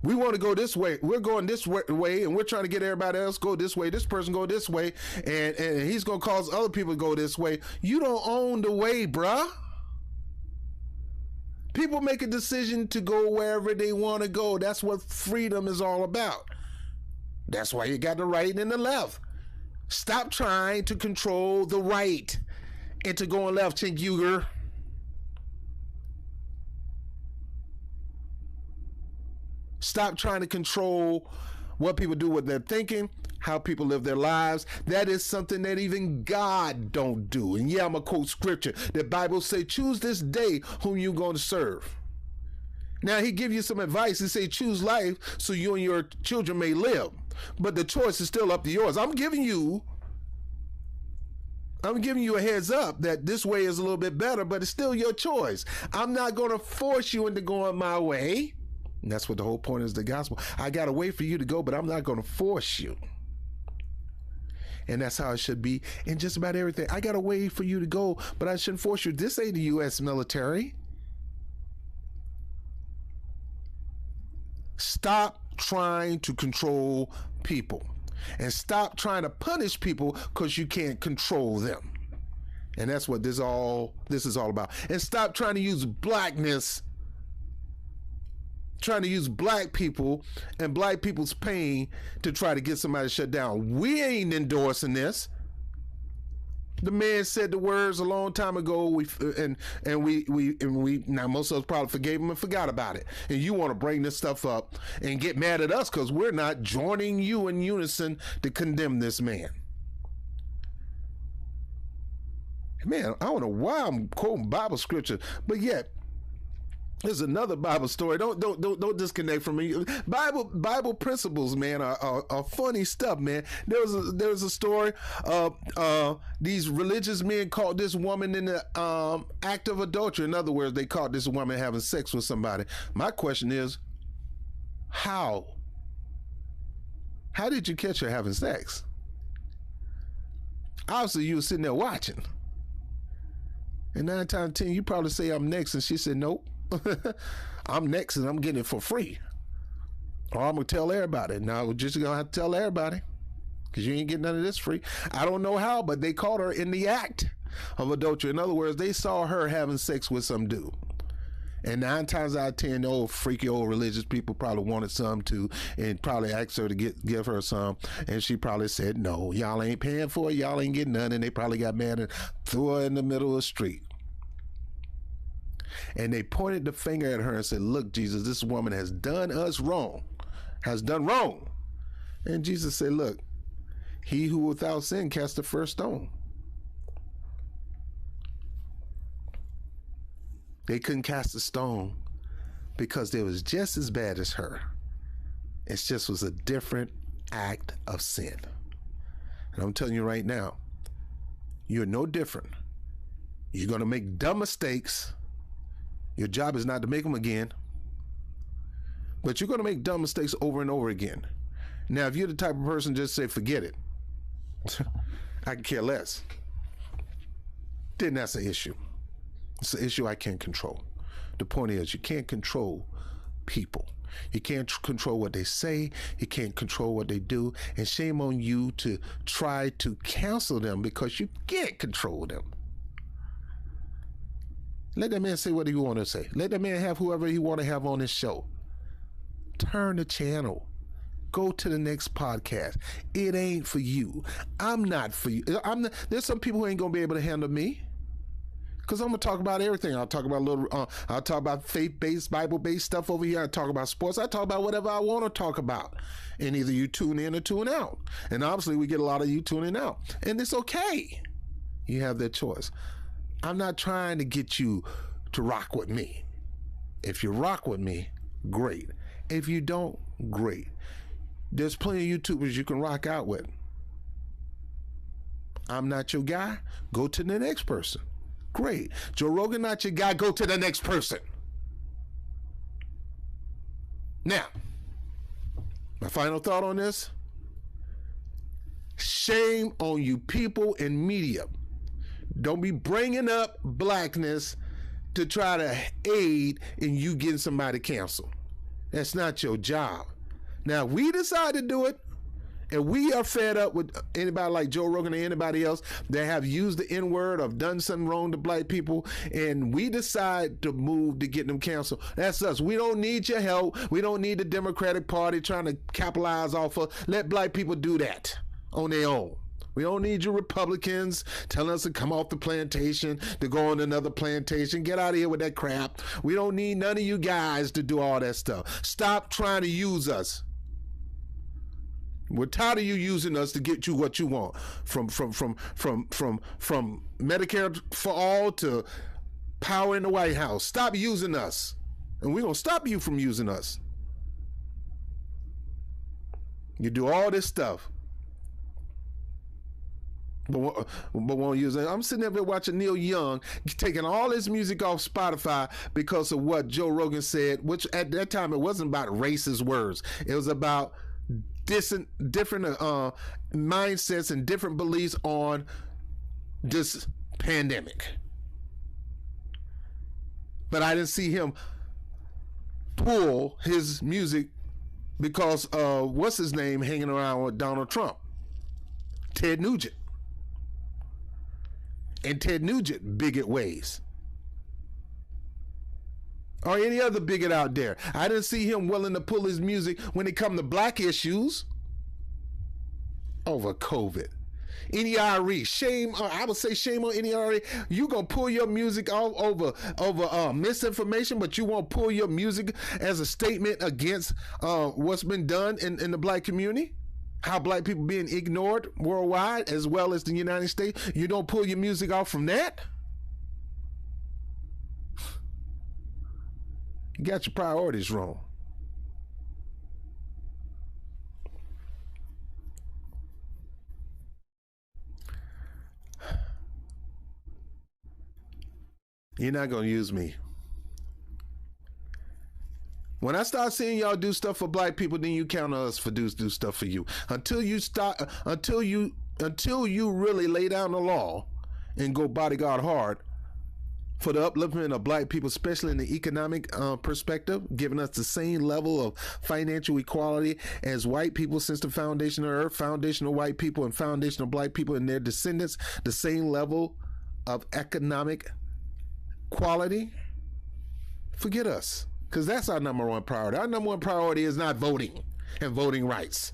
We want to go this way. We're going this way, and we're trying to get everybody else go this way. This person go this way, and he's going to cause other people to go this way. You don't own the way, bruh. People make a decision to go wherever they want to go. That's what freedom is all about. That's why you got the right and the left. Stop trying to control the right into going left, Chink Uger. Stop trying to control what people do, what they're thinking, how people live their lives. That is something that even God don't do. And yeah, I'm going to quote scripture. The Bible say, choose this day whom you're going to serve. Now, he give you some advice. He say, choose life so you and your children may live. But the choice is still up to yours. I'm giving you a heads up that this way is a little bit better, but it's still your choice. I'm not going to force you into going my way. And that's what the whole point is, the gospel. I got a way for you to go, but I'm not going to force you. And that's how it should be in just about everything. I got a way for you to go, but I shouldn't force you. This ain't the U.S. military. Stop trying to control people. And stop trying to punish people because you can't control them. And that's what this is all about. And stop trying to use blackness, trying to use black people and black people's pain to try to get somebody shut down. We ain't endorsing this. The man said the words a long time ago. We now most of us probably forgave him and forgot about it. And you want to bring this stuff up and get mad at us because we're not joining you in unison to condemn this man. Man, I don't know why I'm quoting Bible scripture, but yet there's another Bible story. Don't disconnect from me. Bible principles, man, are funny stuff, man. There was a story of these religious men caught this woman in the act of adultery. In other words, they caught this woman having sex with somebody. My question is, how did you catch her having sex? Obviously, you were sitting there watching. And 9 times out of 10, you probably say, I'm next. And she said, nope. I'm next and I'm getting it for free. Or I'm going to tell everybody. Now, we're just going to have to tell everybody because you ain't getting none of this free. I don't know how, but they caught her in the act of adultery. In other words, they saw her having sex with some dude. And 9 times out of 10, the old freaky old religious people probably wanted some too and probably asked her to give her some. And she probably said, no, y'all ain't paying for it. Y'all ain't getting none. And they probably got mad and threw her in the middle of the street. And they pointed the finger at her and said, look, Jesus, this woman has done us wrong, has done wrong. And Jesus said, look, he who without sin cast the first stone. They couldn't cast a stone because they was just as bad as her. It just was a different act of sin. And I'm telling you right now, you're no different. You're going to make dumb mistakes. Your job is not to make them again, but you're going to make dumb mistakes over and over again. Now, if you're the type of person just say, forget it, I can care less, then that's an issue. It's an issue I can't control. The point is, you can't control people. You can't control what they say. You can't control what they do. And shame on you to try to counsel them because you can't control them. Let that man say what he want to say. Let that man have whoever he want to have on his show. Turn the channel. Go to the next podcast. It ain't for you. I'm not for you. There's some people who ain't going to be able to handle me. Because I'm going to talk about everything. I'll talk about faith-based, Bible-based stuff over here. I talk about sports. I talk about whatever I want to talk about. And either you tune in or tune out. And obviously we get a lot of you tuning out. And it's okay. You have that choice. I'm not trying to get you to rock with me. If you rock with me, great. If you don't, great. There's plenty of YouTubers you can rock out with. I'm not your guy. Go to the next person. Great. Joe Rogan, not your guy. Go to the next person. Now, my final thought on this. Shame on you people in media. Don't be bringing up blackness to try to aid in you getting somebody canceled. That's not your job. Now, we decide to do it, and we are fed up with anybody like Joe Rogan or anybody else that have used the N-word or done something wrong to black people, and we decide to move to get them canceled. That's us. We don't need your help. We don't need the Democratic Party trying to capitalize off of. Let black people do that on their own. We don't need you Republicans telling us to come off the plantation, to go on another plantation. Get out of here with that crap. We don't need none of you guys to do all that stuff. Stop trying to use us. We're tired of you using us to get you what you want. From Medicare for all to power in the White House. Stop using us. And we're going to stop you from using us. You do all this stuff. But won't use it. I'm sitting there watching Neil Young taking all his music off Spotify because of what Joe Rogan said, which at that time it wasn't about racist words. It was about different mindsets and different beliefs on this pandemic. But I didn't see him pull his music because what's his name hanging around with Donald Trump? Ted Nugent. And Ted Nugent bigot ways. Or any other bigot out there. I didn't see him willing to pull his music when it come to black issues over COVID. NERE, shame. I would say shame on NERE. You gonna pull your music off over misinformation, but you won't pull your music as a statement against what's been done in the black community. How black people being ignored worldwide as well as the United States. You don't pull your music off from that? You got your priorities wrong. You're not going to use me. When I start seeing y'all do stuff for black people, then you count on us for do stuff for you. Until you really lay down the law and go bodyguard hard for the upliftment of black people, especially in the economic perspective, giving us the same level of financial equality as white people since the foundation of earth, foundational white people and foundational black people and their descendants, the same level of economic quality. Forget us. Because that's our number one priority. Our number one priority is not voting and voting rights.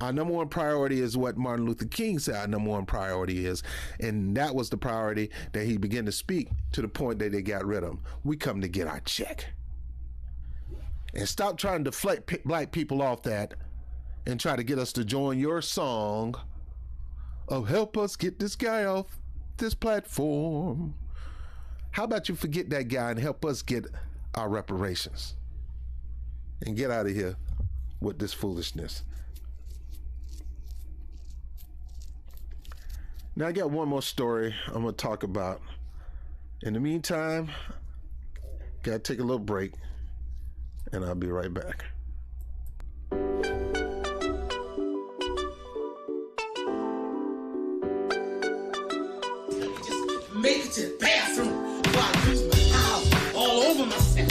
Our number one priority is what Martin Luther King said our number one priority is. And that was the priority that he began to speak to the point that they got rid of him. We come to get our check. And stop trying to deflect black people off that and try to get us to join your song of help us get this guy off this platform. How about you forget that guy and help us get our reparations and get out of here with this foolishness. Now I got one more story I'm going to talk about. In the meantime, got to take a little break and I'll be right back. Make it to the bathroom while I use my towel all over myself.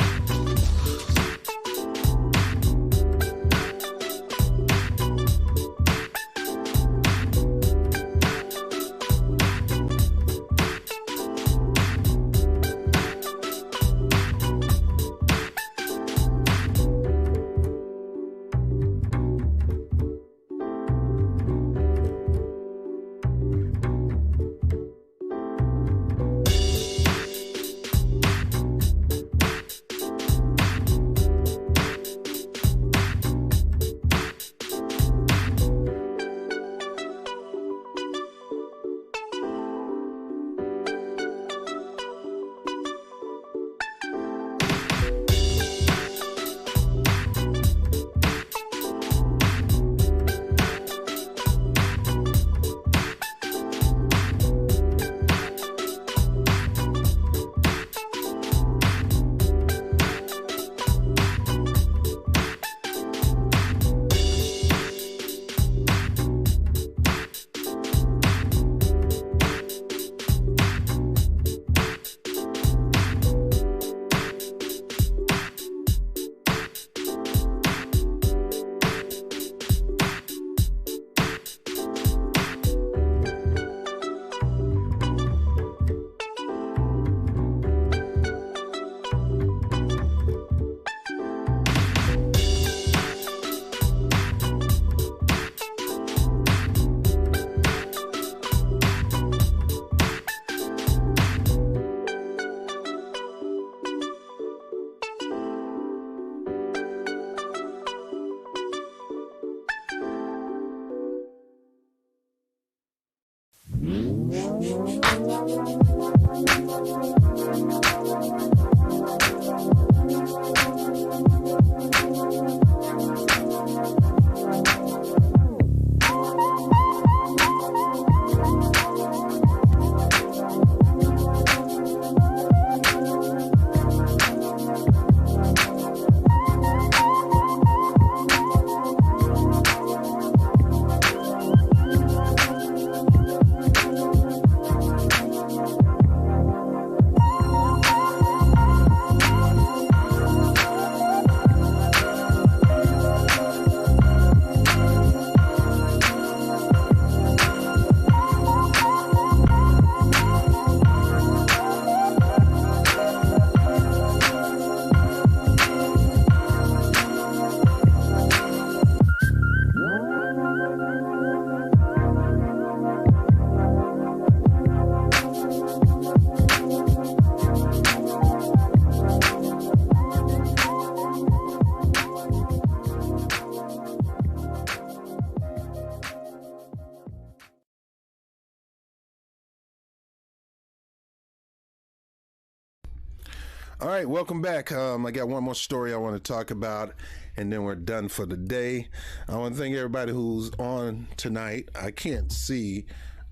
All right, welcome back. I got one more story I want to talk about, and then we're done for the day. I want to thank everybody who's on tonight. I can't see.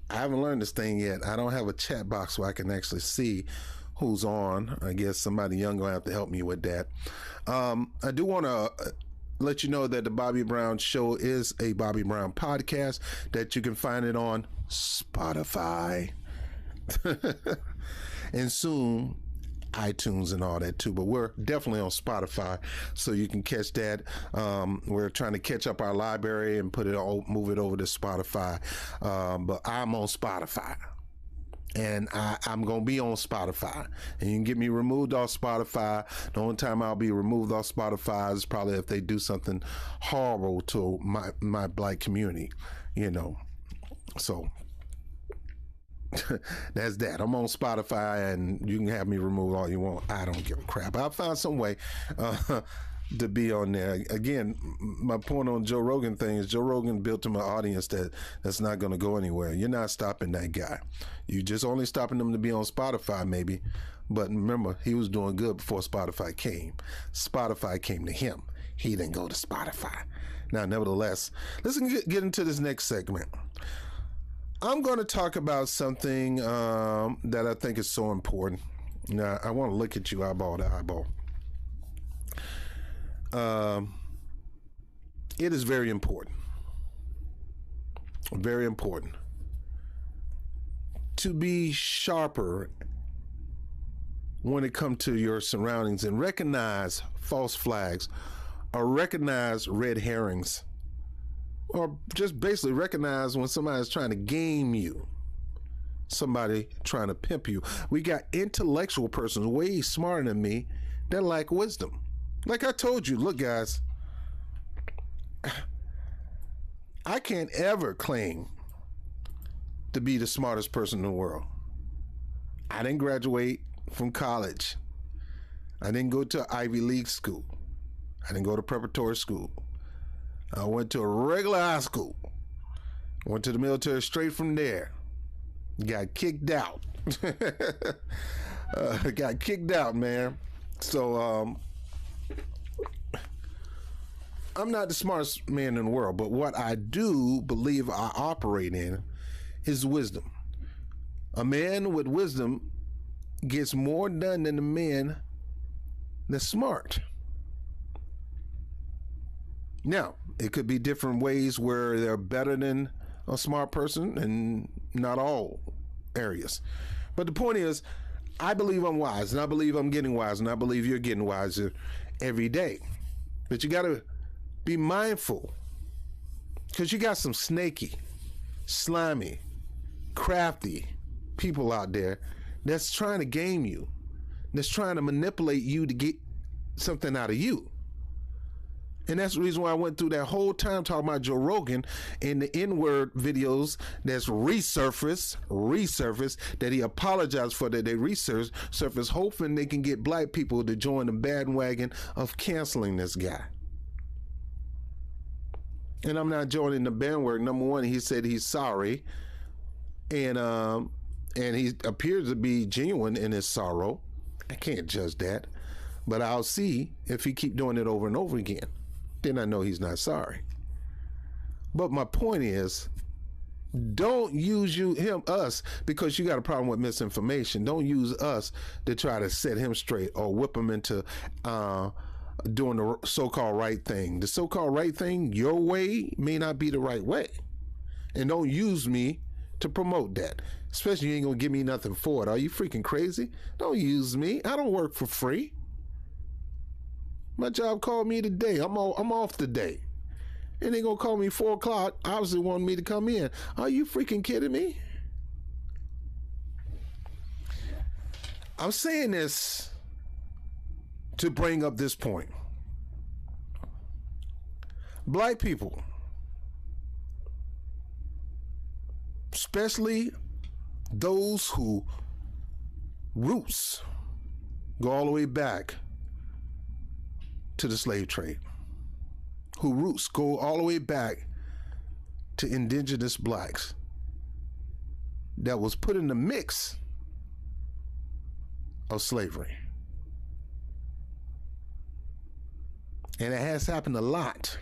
I haven't learned this thing yet. I don't have a chat box where I can actually see who's on. I guess somebody young going to have to help me with that. I do want to let you know that the Bobby Brown Show is a Bobby Brown podcast, that you can find it on Spotify. And soon iTunes and all that too, but we're definitely on Spotify, so you can catch that. We're trying to catch up our library and move it over to Spotify, but I'm on Spotify, and I'm gonna be on Spotify, and you can get me removed off Spotify. The only time I'll be removed off Spotify is probably if they do something horrible to my black community, so that's that. I'm on Spotify, and you can have me removed all you want. I don't give a crap. I'll find some way to be on there. Again, my point on Joe Rogan thing is Joe Rogan built him an audience that's not going to go anywhere. You're not stopping that guy. You just only stopping him to be on Spotify, maybe. But remember, he was doing good before Spotify came. Spotify came to him. He didn't go to Spotify. Now, nevertheless, let's get into this next segment. I'm going to talk about something that I think is so important. Now, I want to look at you eyeball to eyeball. It is very important. Very important to be sharper when it comes to your surroundings and recognize false flags or recognize red herrings. Or just basically recognize when somebody's trying to game you, somebody trying to pimp you. We got intellectual persons way smarter than me that lack wisdom. Like I told you, look, guys, I can't ever claim to be the smartest person in the world. I didn't graduate from college. I didn't go to Ivy League school. I didn't go to preparatory school. I went to a regular high school. Went to the military straight from there. Got kicked out. Got kicked out, man. So I'm not the smartest man in the world, but what I do believe I operate in is wisdom. A man with wisdom gets more done than a man that's smart. Now, it could be different ways where they're better than a smart person, and not all areas. But the point is, I believe I'm wise, and I believe I'm getting wise, and I believe you're getting wiser every day. But you got to be mindful, because you got some snaky, slimy, crafty people out there that's trying to game you, that's trying to manipulate you to get something out of you. And that's the reason why I went through that whole time talking about Joe Rogan and the N-word videos that's resurfaced, that he apologized for, that they resurfaced, hoping they can get black people to join the bandwagon of canceling this guy. And I'm not joining the bandwagon. Number one, he said he's sorry. and he appears to be genuine in his sorrow. I can't judge that, but I'll see if he keep doing it over and over again. Then I know he's not sorry. But my point is, don't use us because you got a problem with misinformation. Don't use us to try to set him straight or whip him into doing the so-called right thing. The so-called right thing, your way, may not be the right way. And don't use me to promote that. Especially you ain't gonna give me nothing for it. Are you freaking crazy? Don't use me. I don't work for free. My job called me today. I'm off today. And they gonna call me 4 o'clock, obviously wanting me to come in. Are you freaking kidding me? I'm saying this to bring up this point. Black people, especially those who roots go all the way back to the slave trade, who roots go all the way back to indigenous blacks that was put in the mix of slavery. And it has happened a lot.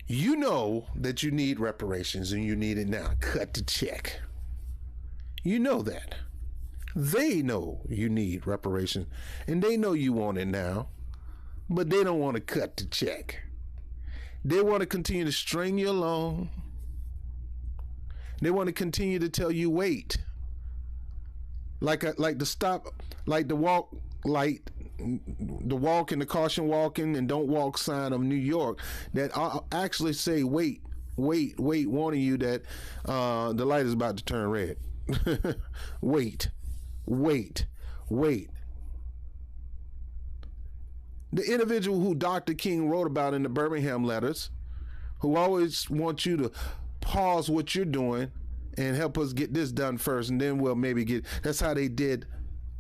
You know that you need reparations and you need it now. Cut the check. You know that. They know you need reparations and they know you want it now, but they don't want to cut the check. They want to continue to string you along. They want to continue to tell you wait. Like the stop, like the walk light, the walk and the caution walking and don't walk sign of New York that actually say wait, warning you that the light is about to turn red. Wait. The individual who Dr. King wrote about in the Birmingham letters, who always wants you to pause what you're doing and help us get this done first, and then we'll maybe get. That's how they did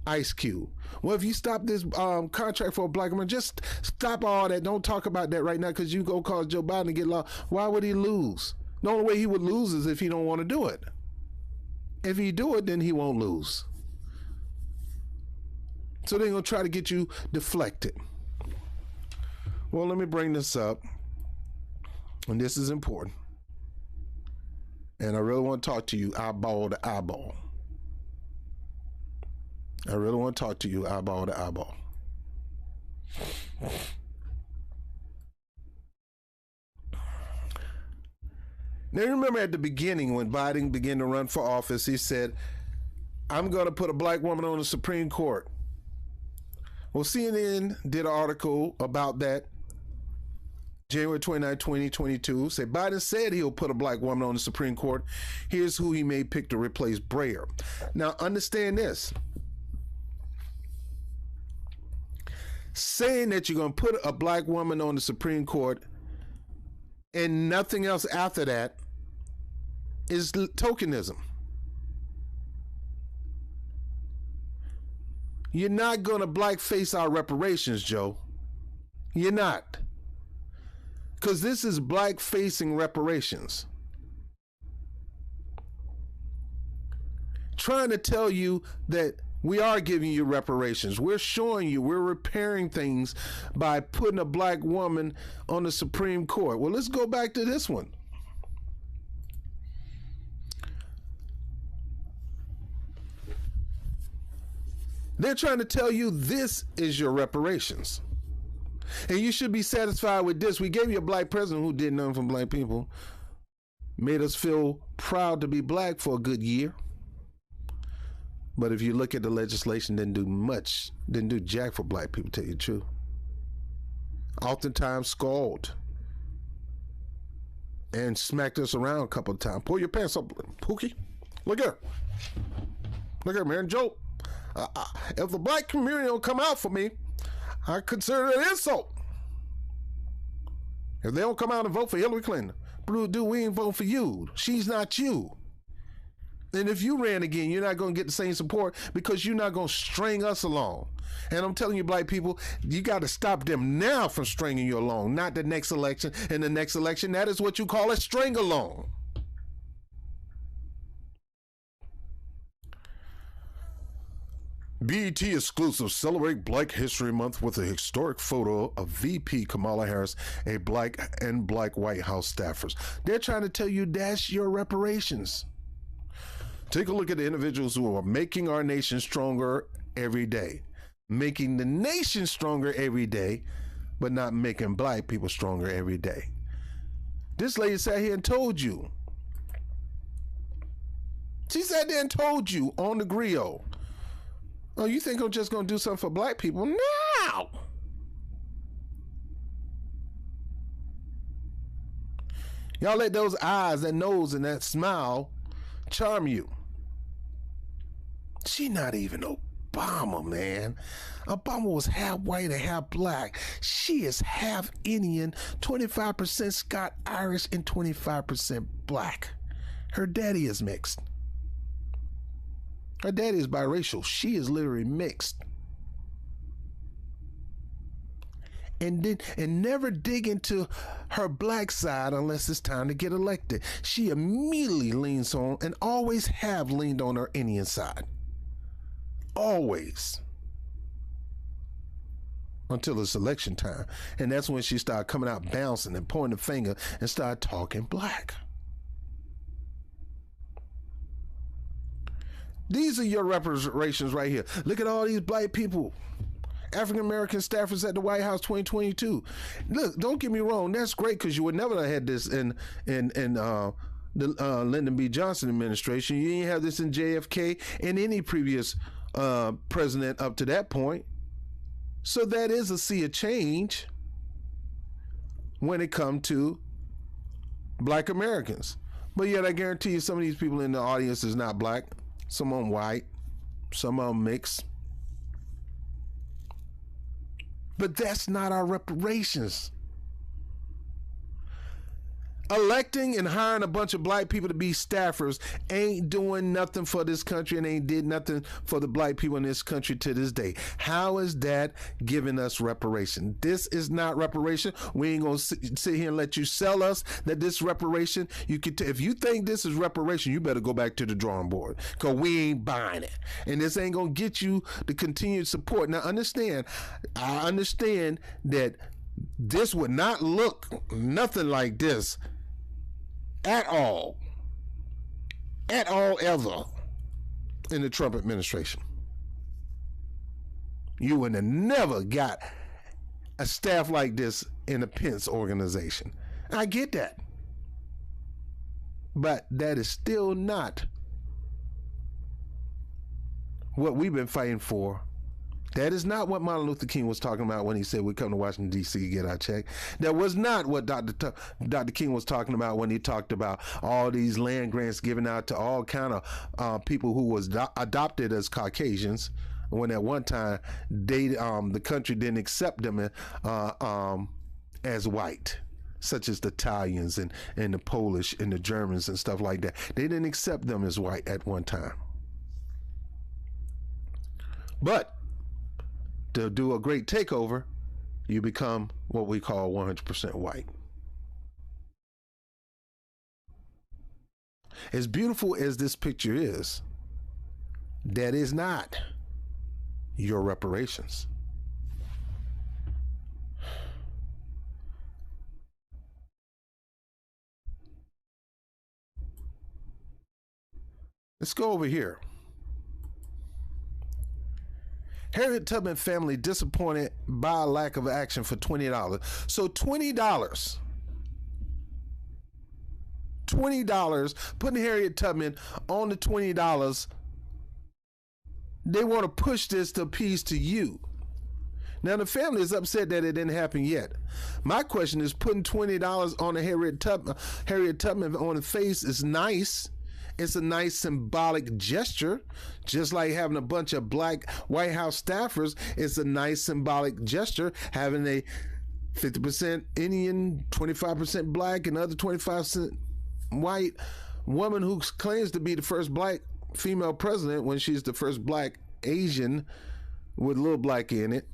Ice Cube. Well, if you stop this contract for a black man, just stop all that. Don't talk about that right now because you go cause Joe Biden to get lost. Why would he lose? The only way he would lose is if he don't want to do it. If he do it, then he won't lose. So they're going to try to get you deflected. Well, let me bring this up. And this is important. And I really want to talk to you eyeball to eyeball. I really want to talk to you eyeball to eyeball. Now, you remember at the beginning when Biden began to run for office, he said, I'm going to put a black woman on the Supreme Court. Well, CNN did an article about that January 29, 2022. Say Biden said he'll put a black woman on the Supreme Court. Here's who he may pick to replace Breyer. Now, understand this. Saying that you're going to put a black woman on the Supreme Court and nothing else after that is tokenism. You're not going to blackface our reparations, Joe. You're not. Because this is black-facing reparations. Trying to tell you that we are giving you reparations. We're showing you, we're repairing things by putting a black woman on the Supreme Court. Well, let's go back to this one. They're trying to tell you this is your reparations. And you should be satisfied with this. We gave you a black president who did nothing for black people. Made us feel proud to be black for a good year. But if you look at the legislation, didn't do much. Didn't do jack for black people, tell you the truth. Oftentimes scolded. And smacked us around a couple of times. Pull your pants up, Pookie. Look here. Look here, man. Joe. If the black community don't come out for me, I consider it an insult. If they don't come out and vote for Hillary Clinton, dude, we ain't voting for you. She's not you. And if you ran again, you're not going to get the same support because you're not going to string us along. And I'm telling you, black people, you got to stop them now from stringing you along, not the next election and the next election. That is what you call a string along. BET exclusive celebrate Black History Month with a historic photo of VP Kamala Harris, a black White House staffers. They're trying to tell you that's your reparations. Take a look at the individuals who are making our nation stronger every day. Making the nation stronger every day, but not making black people stronger every day. This lady sat here and told you. She sat there and told you on the grill. Oh, you think I'm just going to do something for black people? No! Y'all let those eyes, that nose, and that smile charm you. She not even Obama, man. Obama was half white and half black. She is half Indian, 25% Scott Irish, and 25% black. Her daddy is mixed. Her daddy is biracial. She is literally mixed. And never dig into her black side unless it's time to get elected. She immediately leans on and always have leaned on her Indian side. Always. Until it's election time. And that's when she started coming out bouncing and pointing the finger and started talking black. These are your reparations right here. Look at all these black people. African American staffers at the White House 2022. Look, don't get me wrong. That's great because you would never have had this in the Lyndon B. Johnson administration. You didn't have this in JFK and any previous president up to that point. So that is a sea of change when it comes to black Americans. But yet I guarantee you some of these people in the audience is not black. Some of them white, some of them mixed. But that's not our reparations. Electing and hiring a bunch of black people to be staffers ain't doing nothing for this country and ain't did nothing for the black people in this country to this day. How is that giving us reparation? This is not reparation. We ain't gonna sit here and let you sell us that this reparation. You could, if you think this is reparation, you better go back to the drawing board because we ain't buying it. And this ain't gonna get you the continued support. Now understand, I understand that this would not look nothing like this at all ever in the Trump administration. You would have never got a staff like this in the Pence organization. I get that. But that is still not what we've been fighting for. That is not what Martin Luther King was talking about when he said we come to Washington, D.C. to get our check. That was not what Dr. King was talking about when he talked about all these land grants given out to all kind of people who was adopted as Caucasians, when at one time they the country didn't accept them as white, such as the Italians and the Polish and the Germans and stuff like that. They didn't accept them as white at one time. But to do a great takeover, you become what we call 100% white. As beautiful as this picture is, that is not your reparations. Let's go over here. Harriet Tubman family disappointed by a lack of action for $20. So $20, putting Harriet Tubman on the $20, they want to push this to appease to you. Now the family is upset that it didn't happen yet. My question is, putting $20 on a Harriet Tubman on the face is nice. It's a nice symbolic gesture, just like having a bunch of black White House staffers. It's a nice symbolic gesture, having a 50% Indian, 25% black, and other 25% white woman who claims to be the first black female president when she's the first black Asian with a little black in it.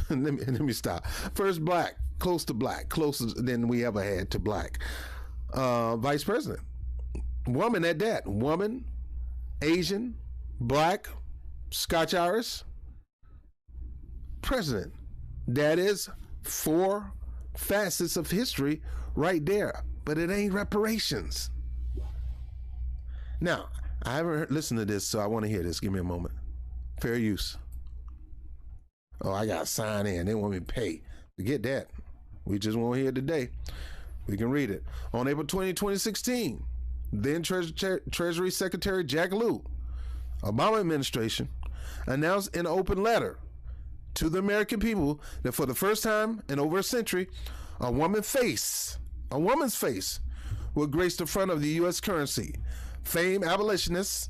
let me stop. First black, close to black, closer than we ever had to black. Vice president. Woman at that. Woman, Asian, black, Scotch-Irish, president. That is 4 facets of history right there. But it ain't reparations. Now, I haven't listened to this, so I want to hear this. Give me a moment. Fair use. Oh, I got to sign in. They want me to pay. Forget that. We just won't hear it today. We can read it. On April 20, 2016, then Treasury Secretary Jack Lew, Obama administration, announced in an open letter to the American people that for the first time in over a century, a woman's face will grace the front of the U.S. currency. Famed abolitionist,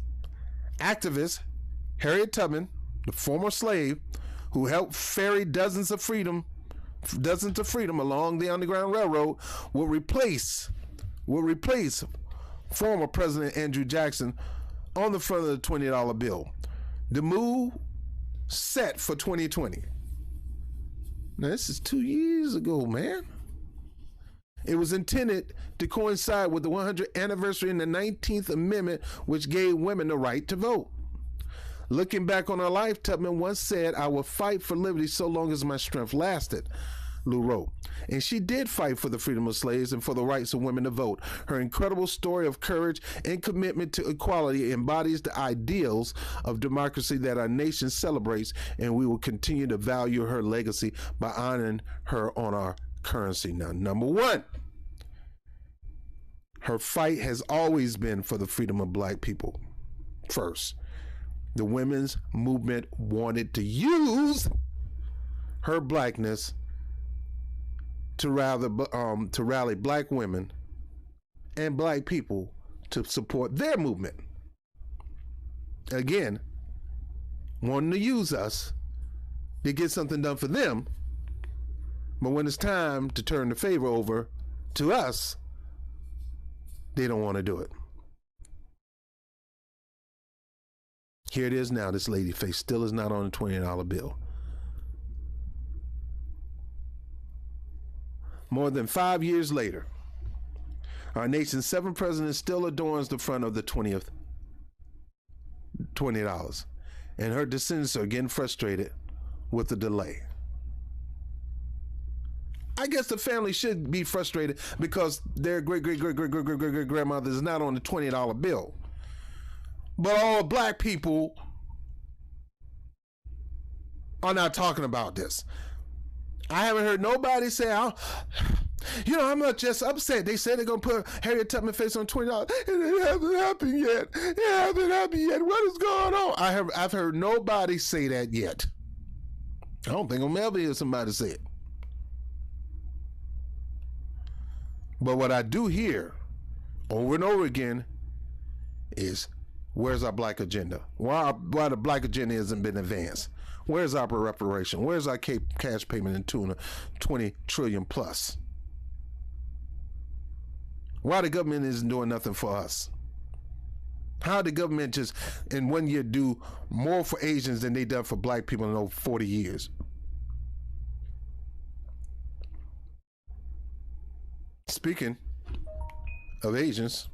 activist Harriet Tubman, the former slave who helped ferry dozens to freedom along the Underground Railroad, will replace former President Andrew Jackson on the front of the $20 bill. The move set for 2020. Now, this is 2 years ago, man. It was intended to coincide with the 100th anniversary and the 19th Amendment, which gave women the right to vote. Looking back on her life, Tubman once said, "I will fight for liberty so long as my strength lasted," Lew wrote. And she did fight for the freedom of slaves and for the rights of women to vote. Her incredible story of courage and commitment to equality embodies the ideals of democracy that our nation celebrates, and we will continue to value her legacy by honoring her on our currency. Now, number one, her fight has always been for the freedom of black people first. The women's movement wanted to use her blackness to rally black women and black people to support their movement. Again, wanting to use us to get something done for them, but when it's time to turn the favor over to us, they don't want to do it. Here it is now. This lady face still is not on the $20 bill. More than 5 years later, our nation's 7th president still adorns the front of the $20. And her descendants are getting frustrated with the delay. I guess the family should be frustrated because their great-great-great-great-great-great-great-grandmother is not on the $20 bill. But all black people are not talking about this. I haven't heard nobody say, I'm not just upset. They said they're going to put Harriet Tubman face on $20. And it hasn't happened yet. What is going on? I've heard nobody say that yet. I don't think I'm ever hear somebody say it. But what I do hear over and over again is, where's our black agenda? Why the black agenda hasn't been advanced? Where's our reparation? Where's our cash payment in tuna, 20 trillion plus? Why the government isn't doing nothing for us? How the government just in 1 year do more for Asians than they done for black people in over 40 years? Speaking of Asians,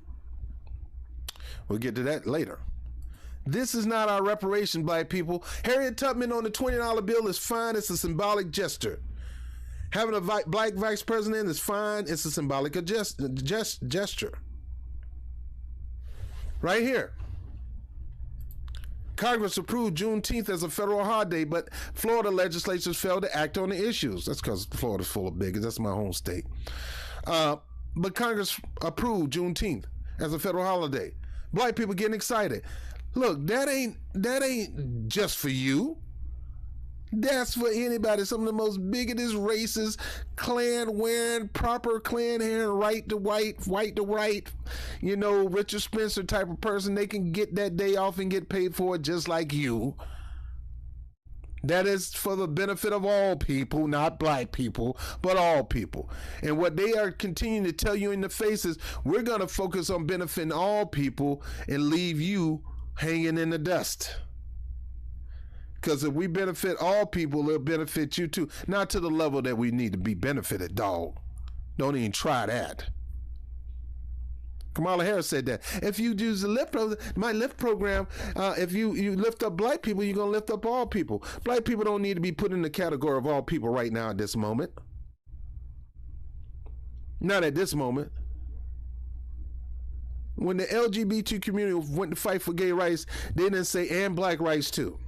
we'll get to that later. This is not our reparation, black people. Harriet Tubman on the $20 bill is fine. It's a symbolic gesture. Having a black vice president is fine. It's a symbolic gesture. Right here. Congress approved Juneteenth as a federal holiday, but Florida legislatures failed to act on the issues. That's because Florida's full of bigots. That's my home state. But Congress approved Juneteenth as a federal holiday. Black people getting excited. Look, that ain't just for you. That's for anybody. Some of the most bigoted, racist, Klan wearing, proper Klan hair, right to white, white to right, Richard Spencer type of person. They can get that day off and get paid for it just like you. That is for the benefit of all people, not black people, but all people. And what they are continuing to tell you in the face is, we're going to focus on benefiting all people and leave you hanging in the dust. Because if we benefit all people, it'll benefit you too. Not to the level that we need to be benefited, dog. Don't even try that. Kamala Harris said that. If you use my lift program, if you lift up black people, you're going to lift up all people. Black people don't need to be put in the category of all people right now at this moment. Not at this moment. When the LGBT community went to fight for gay rights, they didn't say and black rights too.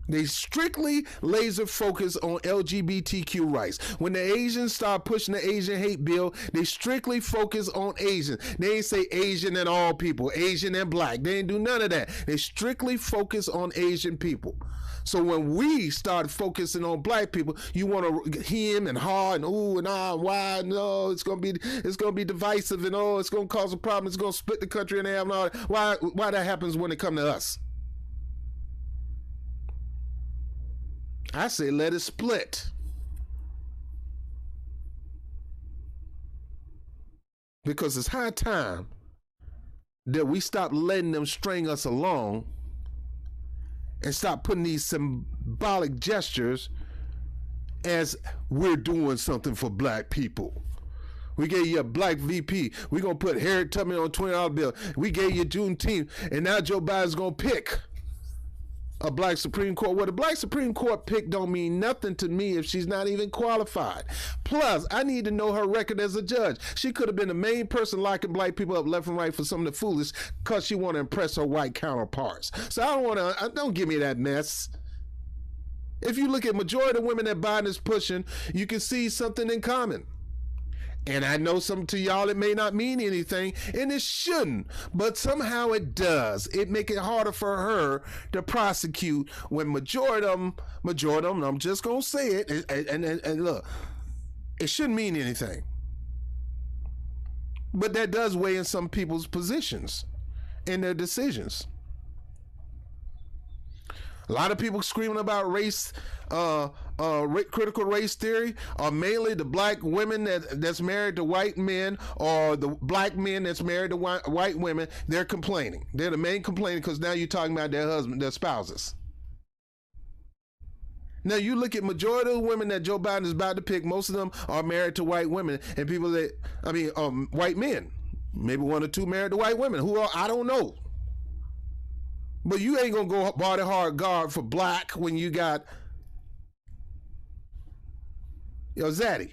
They strictly laser focus on LGBTQ rights. When the Asians start pushing the Asian hate bill, they strictly focus on Asians. They ain't say Asian and all people, Asian and black. They ain't do none of that. They strictly focus on Asian people. So when we start focusing on black people, you want to him and ha and ooh and ah and why, no, it's gonna be divisive and oh, it's gonna cause a problem. It's gonna split the country in half and all that. Why that happens when it come to us? I say let it split. Because it's high time that we stop letting them string us along and stop putting these symbolic gestures as we're doing something for black people. We gave you a black VP. We're going to put Harriet Tubman on a $20 bill. We gave you Juneteenth, and now Joe Biden's going to pick a black Supreme Court. Well, the black Supreme Court pick don't mean nothing to me if she's not even qualified. Plus, I need to know her record as a judge. She could have been the main person locking black people up left and right for some of the foolish because she want to impress her white counterparts. So don't give me that mess. If you look at majority of the women that Biden is pushing, you can see something in common. And I know some to y'all it may not mean anything, and it shouldn't, but somehow it does. It make it harder for her to prosecute when majority of them, I'm just going to say it, and look, it shouldn't mean anything. But that does weigh in some people's positions and their decisions. A lot of people screaming about race, critical race theory are mainly the black women that's married to white men, or the black men that's married to white women. They're complaining. They're the main complaining because now you're talking about their spouses. Now you look at majority of the women that Joe Biden is about to pick, most of them are married to white women and white men. Maybe one or two married to white women. Who are, I don't know. But you ain't gonna go body hard guard for black when you got Zaddy.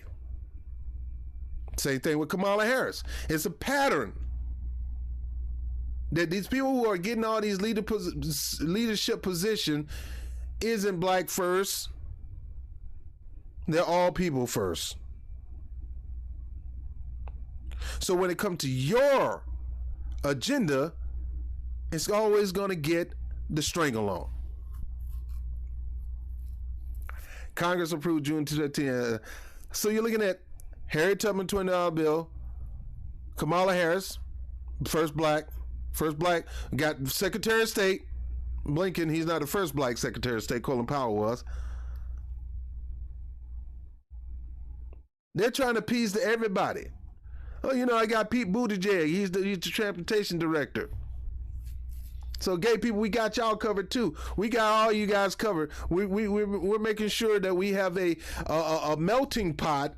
Same thing with Kamala Harris. It's a pattern that these people who are getting all these leadership position isn't black first. They're all people first. So when it comes to your agenda, it's always going to get the string along. Congress approved June 2010. So you're looking at Harriet Tubman $20 bill, Kamala Harris, first black. We got Secretary of State Blinken. He's not the first black Secretary of State. Colin Powell was. They're trying to appease to everybody. Oh, I got Pete Buttigieg. He's the transportation director. So gay people, we got y'all covered too. We got all you guys covered. We're making sure that we have a melting pot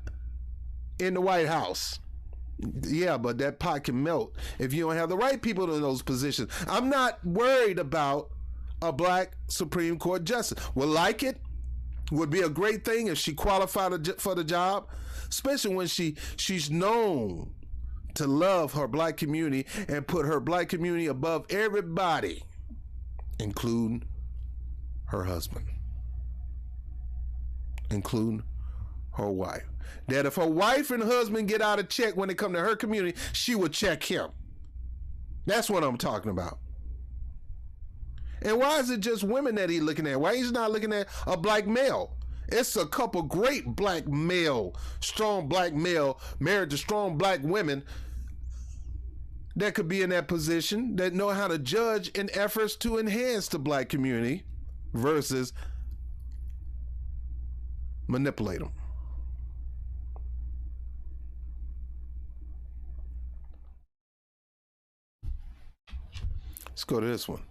in the White House. Yeah, but that pot can melt if you don't have the right people in those positions. I'm not worried about a black Supreme Court justice. Would like it. Would be a great thing if she qualified for the job, especially when she's known to love her black community and put her black community above everybody, including her husband, including her wife. That if her wife and husband get out of check when it come to her community, she will check him. That's what I'm talking about. And why is it just women that he's looking at? Why he's not looking at a black male? It's a couple great black male, strong black male, married to strong black women that could be in that position, that know how to judge in efforts to enhance the black community versus manipulate them. Let's go to this one.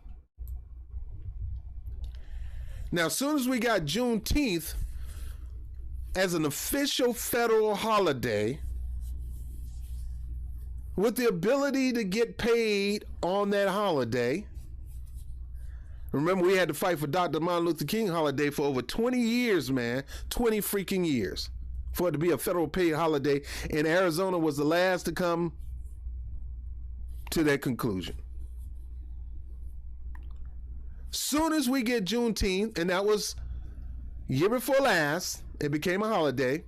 Now, as soon as we got Juneteenth as an official federal holiday, with the ability to get paid on that holiday. Remember, we had to fight for Dr. Martin Luther King holiday for over 20 years, man. 20 freaking years for it to be a federal paid holiday. And Arizona was the last to come to that conclusion. Soon as we get Juneteenth, and that was year before last, it became a holiday.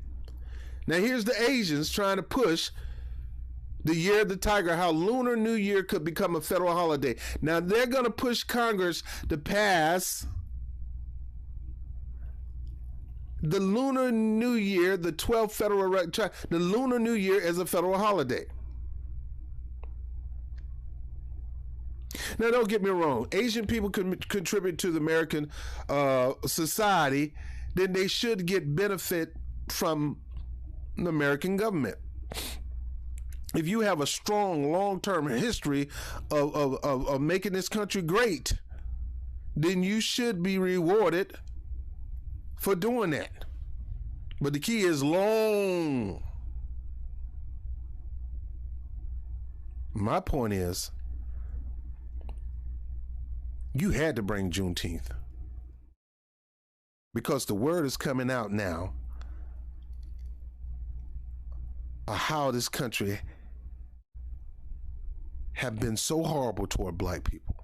Now here's the Asians trying to push the year of the tiger, how Lunar New Year could become a federal holiday. Now they're going to push Congress to pass the Lunar New Year, the 12th federal, the Lunar New Year as a federal holiday. Now don't get me wrong, Asian people contribute to the American society, then they should get benefit from the American government. If you have a strong long-term history of making this country great, then you should be rewarded for doing that. But the key is long. My point is, you had to bring Juneteenth because the word is coming out now of how this country have been so horrible toward black people.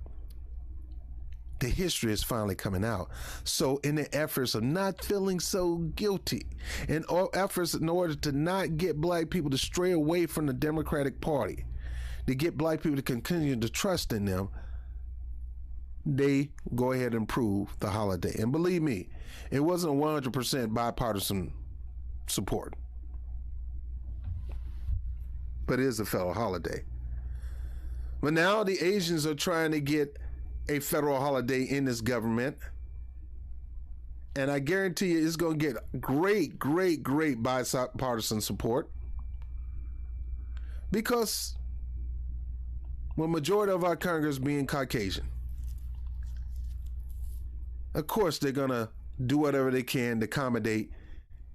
The history is finally coming out. So in the efforts of not feeling so guilty, and all efforts in order to not get black people to stray away from the Democratic Party, to get black people to continue to trust in them, they go ahead and approve the holiday. And believe me, it wasn't 100% bipartisan support, but it is a federal holiday. But now the Asians are trying to get a federal holiday in this government. And I guarantee you it's going to get great, great, great bipartisan support. Because the majority of our Congress being Caucasian, of course they're going to do whatever they can to accommodate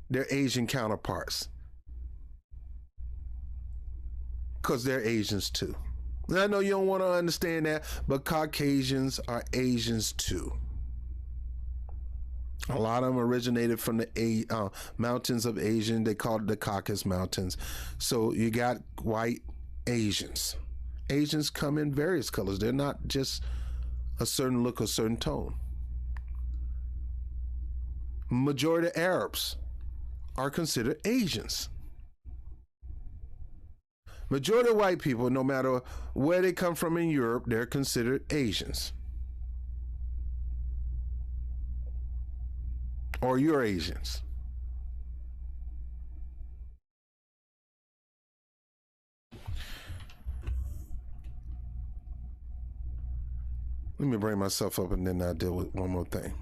their Asian counterparts. Because they're Asians too. And I know you don't want to understand that, but Caucasians are Asians too. A lot of them originated from the mountains of Asia. They call it the Caucasus Mountains. So you got white Asians. Asians come in various colors. They're not just a certain look or certain tone. Majority of Arabs are considered Asians. Majority of white people, no matter where they come from in Europe, they're considered Asians. Or you're Asians. Let me bring myself up and then I'll deal with one more thing.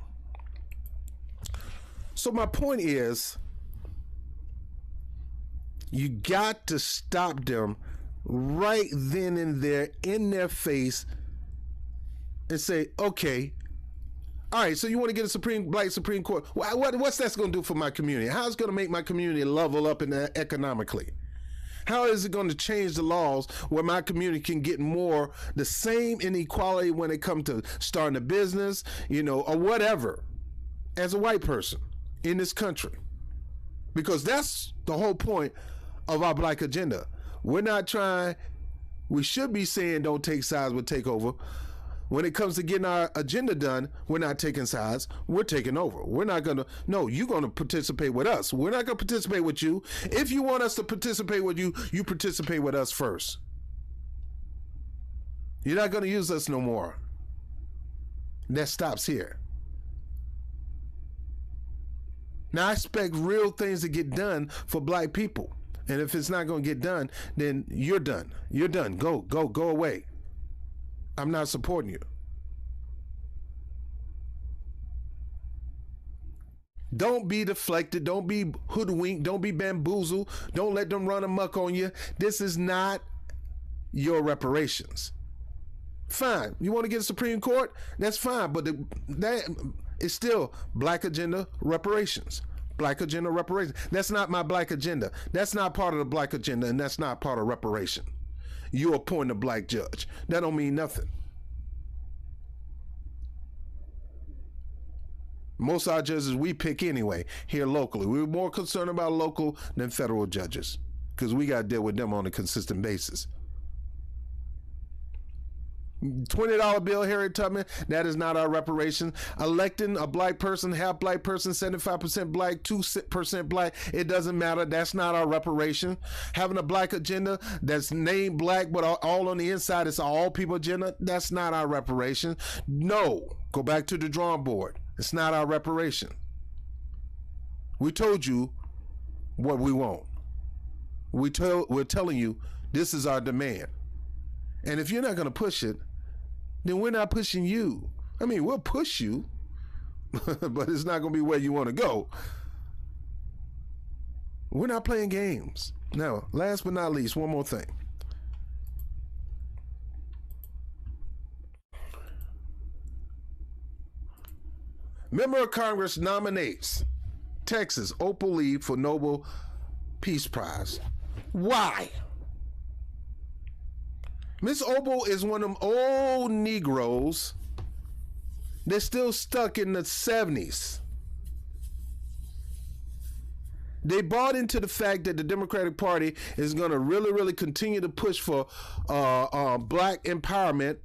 So my point is, you got to stop them right then and there in their face and say, okay, all right, so you want to get a black Supreme Court. What's that going to do for my community? How's it going to make my community level up economically? How is it going to change the laws where my community can get more, the same inequality when it comes to starting a business, or whatever, as a white person in this country? Because that's the whole point of our black agenda. We should be saying don't take sides, but take over. When it comes to getting our agenda done, we're not taking sides, we're taking over. We're not going to, no, you're going to participate with us. We're not going to participate with you. If you want us to participate with you, you participate with us first. You're not going to use us no more. That stops here. Now, I expect real things to get done for black people. And if it's not going to get done, then you're done. You're done. Go away. I'm not supporting you. Don't be deflected. Don't be hoodwinked. Don't be bamboozled. Don't let them run amok on you. This is not your reparations. Fine. You want to get a Supreme Court? That's fine. But that is still black agenda reparations. Black agenda reparations. That's not my black agenda. That's not part of the black agenda, and that's not part of reparation. You appoint a black judge. That don't mean nothing. Most of our judges we pick anyway here locally. We're more concerned about local than federal judges because we got to deal with them on a consistent basis. $20 bill, Harriet Tubman, that is not our reparation. Electing a black person, half black person, 75% black, 2% black, it doesn't matter. That's not our reparation. Having a black agenda that's named black, but all on the inside, it's an all people agenda, that's not our reparation. No, go back to the drawing board. It's not our reparation. We told you what we want. We're telling you this is our demand. And if you're not going to push it, then we're not pushing you. I mean, we'll push you, but it's not going to be where you want to go. We're not playing games. Now, last but not least, one more thing. Member of Congress nominates Texas Opal Lee for Nobel Peace Prize. Why? Miss Opal is one of them old Negroes that's still stuck in the 70s. They bought into the fact that the Democratic Party is going to really continue to push for black empowerment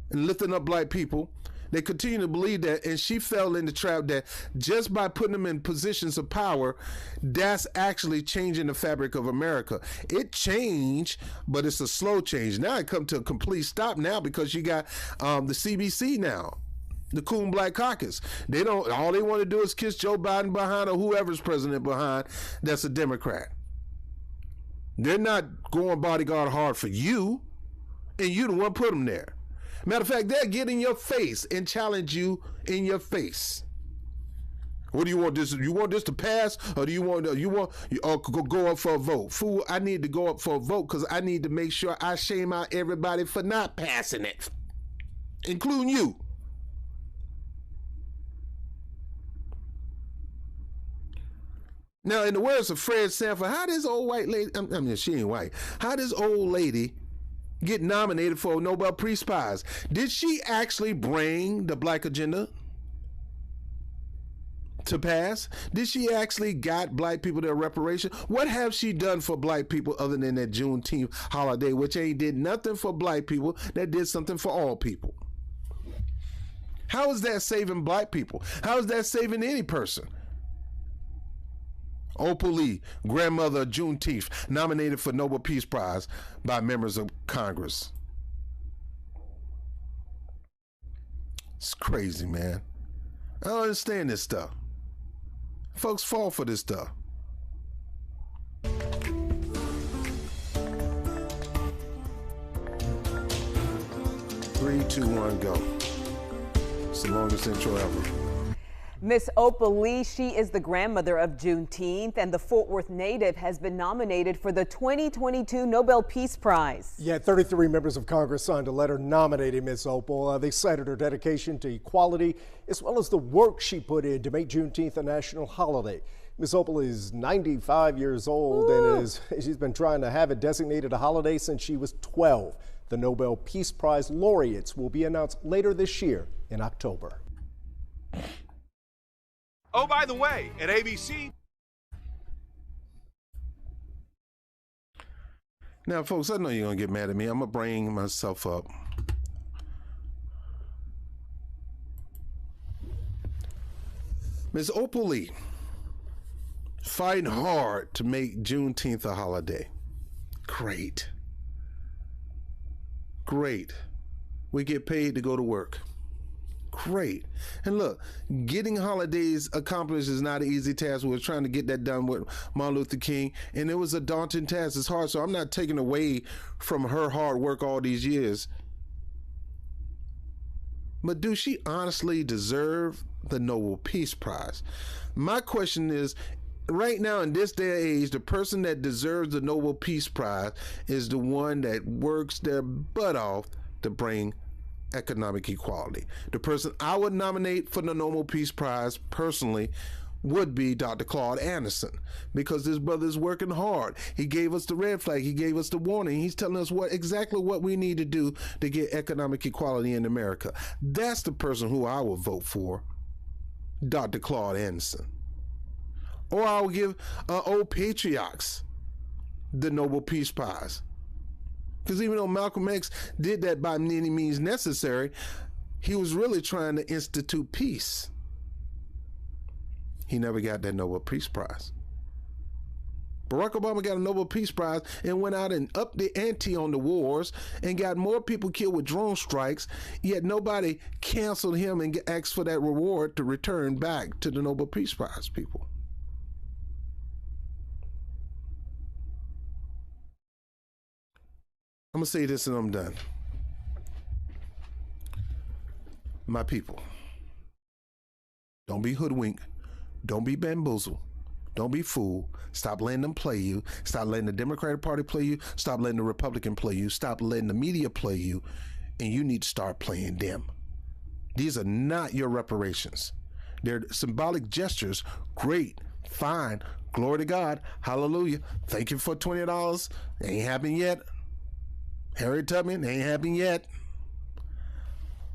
and lifting up black people. They continue to believe that, and she fell in the trap that just by putting them in positions of power, that's actually changing the fabric of America. It changed, but it's a slow change. Now it come to a complete stop now because you got the CBC now, the Coon Black Caucus. They don't. All they want to do is kiss Joe Biden behind or whoever's president behind. That's a Democrat. They're not going bodyguard hard for you, and you the one put them there. Matter of fact, they'll get in your face and challenge you in your face. What do you want this? You want this to pass, or do you want go up for a vote? Fool, I need to go up for a vote because I need to make sure I shame out everybody for not passing it, including you. Now, in the words of Fred Sanford, how this old white lady? I mean, she ain't white. How this old lady get nominated for a Nobel Peace Prize? Did she actually bring the black agenda to pass? Did she actually got black people their reparation? What have she done for black people other than that Juneteenth holiday, which ain't did nothing for black people, that did something for all people? How is that saving black people? How is that saving any person? Opal Lee, grandmother of Juneteenth, nominated for Nobel Peace Prize by members of Congress. It's crazy, man. I don't understand this stuff. Folks fall for this stuff. 3, 2, 1, go. It's the longest intro ever. Miss Opal Lee, she is the grandmother of Juneteenth, and the Fort Worth native has been nominated for the 2022 Nobel Peace Prize. Yeah, 33 members of Congress signed a letter nominating Miss Opal. They cited her dedication to equality, as well as the work she put in to make Juneteenth a national holiday. Miss Opal is 95 years old. Woo! And she's been trying to have it designated a holiday since she was 12. The Nobel Peace Prize laureates will be announced later this year in October. Oh, by the way, at ABC. Now, folks, I know you're going to get mad at me. I'm going to bring myself up. Ms. Opal Lee, fighting hard to make Juneteenth a holiday. Great. Great. We get paid to go to work. Great. And look, getting holidays accomplished is not an easy task. We were trying to get that done with Martin Luther King, and it was a daunting task. It's hard, so I'm not taking away from her hard work all these years. But do she honestly deserve the Nobel Peace Prize. My question is, right now in this day and age, the person that deserves the Nobel Peace Prize is the one that works their butt off to bring economic equality. The person I would nominate for the Nobel Peace Prize personally would be Dr. Claude Anderson, because this brother is working hard. He gave us the red flag. He gave us the warning. He's telling us exactly what we need to do to get economic equality in America. That's the person who I would vote for, Dr. Claude Anderson. Or I'll give old patriarchs the Nobel Peace Prize. Because even though Malcolm X did that by any means necessary, he was really trying to institute peace. He never got that Nobel Peace Prize. Barack Obama got a Nobel Peace Prize and went out and upped the ante on the wars and got more people killed with drone strikes, yet nobody canceled him and asked for that reward to return back to the Nobel Peace Prize people. I'm going to say this and I'm done. My people, don't be hoodwinked. Don't be bamboozled. Don't be fooled. Stop letting them play you. Stop letting the Democratic Party play you. Stop letting the Republican play you. Stop letting the media play you. And you need to start playing them. These are not your reparations. They're symbolic gestures. Great. Fine. Glory to God. Hallelujah. Thank you for $20. Ain't happened yet. Harriet Tubman, ain't happened yet.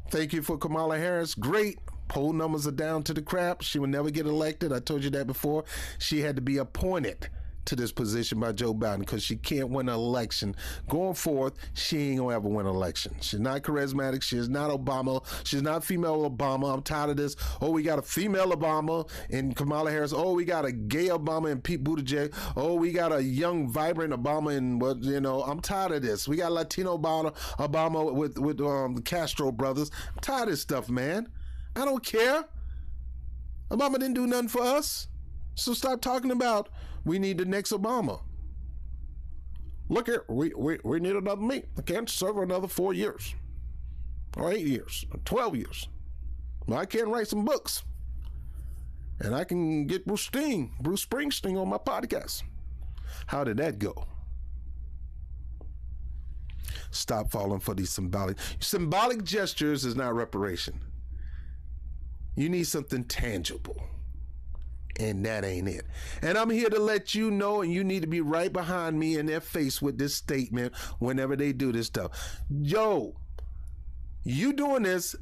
Thank you for Kamala Harris. Great. Poll numbers are down to the crap. She will never get elected. I told you that before. She had to be appointed to this position by Joe Biden because she can't win an election. Going forth, she ain't gonna ever win an election. She's not charismatic. She is not Obama. She's not female Obama. I'm tired of this. Oh, we got a female Obama and Kamala Harris. Oh, we got a gay Obama and Pete Buttigieg. Oh, we got a young, vibrant Obama and what, you know, I'm tired of this. We got Latino Obama with the Castro brothers. I'm tired of this stuff, man. I don't care. Obama didn't do nothing for us. So stop talking about we need the next Obama. Look here, we need another me. I can't serve another 4 years or 8 years or 12 years. I can't write some books. And I can get Bruce Springsteen on my podcast. How did that go? Stop falling for these symbolic gestures is not reparation. You need something tangible. And that ain't it. And I'm here to let you know, and you need to be right behind me in their face with this statement whenever they do this stuff. Yo, you doing this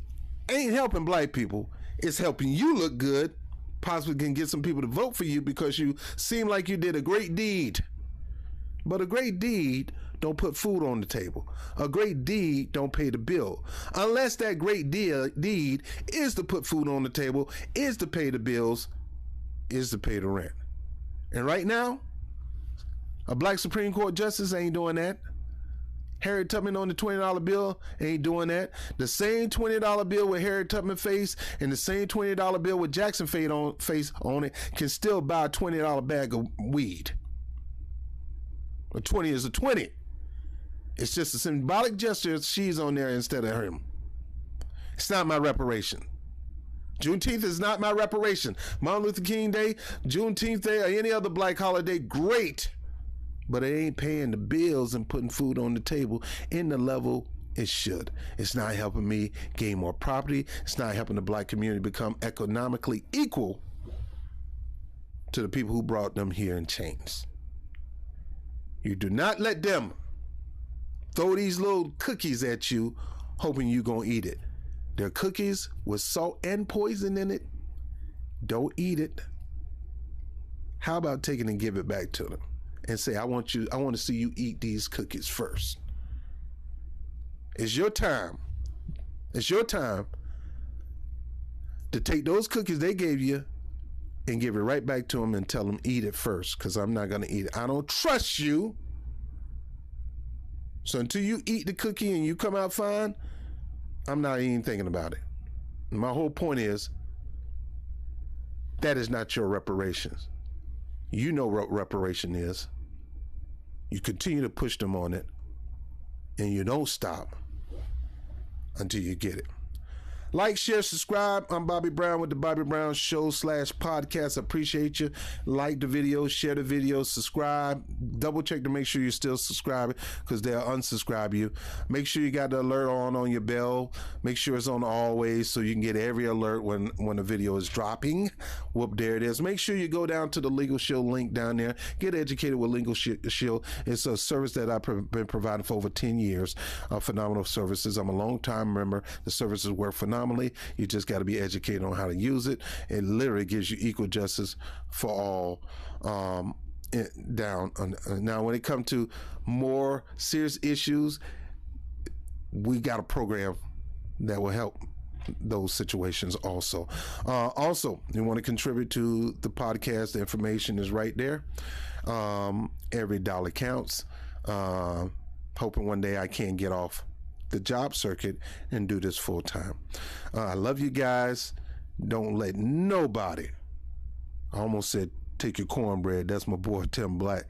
ain't helping black people. It's helping you look good. Possibly can get some people to vote for you because you seem like you did a great deed. But a great deed don't put food on the table. A great deed don't pay the bill. Unless that great deed is to put food on the table, is to pay the bills, is to pay the rent. And right now, a black Supreme Court justice ain't doing that. Harriet Tubman on the $20 bill ain't doing that. The same $20 bill with Harriet Tubman face and the same $20 bill with Jackson face on it can still buy a $20 bag of weed. A 20 is a 20. It's just a symbolic gesture. She's on there instead of him. It's not my reparation. Juneteenth is not my reparation. Martin Luther King Day, Juneteenth Day, or any other black holiday, great. But it ain't paying the bills and putting food on the table in the level it should. It's not helping me gain more property. It's not helping the black community become economically equal to the people who brought them here in chains. You do not let them throw these little cookies at you hoping you're going to eat it. They're cookies with salt and poison in it. Don't eat it. How about taking and give it back to them and say, I want to see you eat these cookies first. It's your time. It's your time to take those cookies they gave you and give it right back to them and tell them eat it first, because I'm not going to eat it. I don't trust you. So until you eat the cookie and you come out fine, I'm not even thinking about it. My whole point is, that is not your reparations. You know what reparation is. You continue to push them on it, and you don't stop until you get it. Like, share, subscribe. I'm Bobby Brown with the Bobby Brown Show /podcast. Appreciate you. Like the video, share the video, subscribe. Double check to make sure you're still subscribing, because they'll unsubscribe you. Make sure you got the alert on your bell. Make sure it's on always so you can get every alert when a video is dropping. Whoop, there it is. Make sure you go down to the Legal Shield link down there. Get educated with Legal Shield. It's a service that I've been providing for over 10 years. Phenomenal services. I'm a long-time member. The services work phenomenally. You just got to be educated on how to use it. It literally gives you equal justice for all. Now, when it comes to more serious issues, we got a program that will help those situations also. Also, you want to contribute to the podcast, the information is right there. Every dollar counts. Hoping one day I can get off the job circuit and do this full time. I love you guys. Don't let nobody, I almost said take your cornbread, that's my boy Tim Black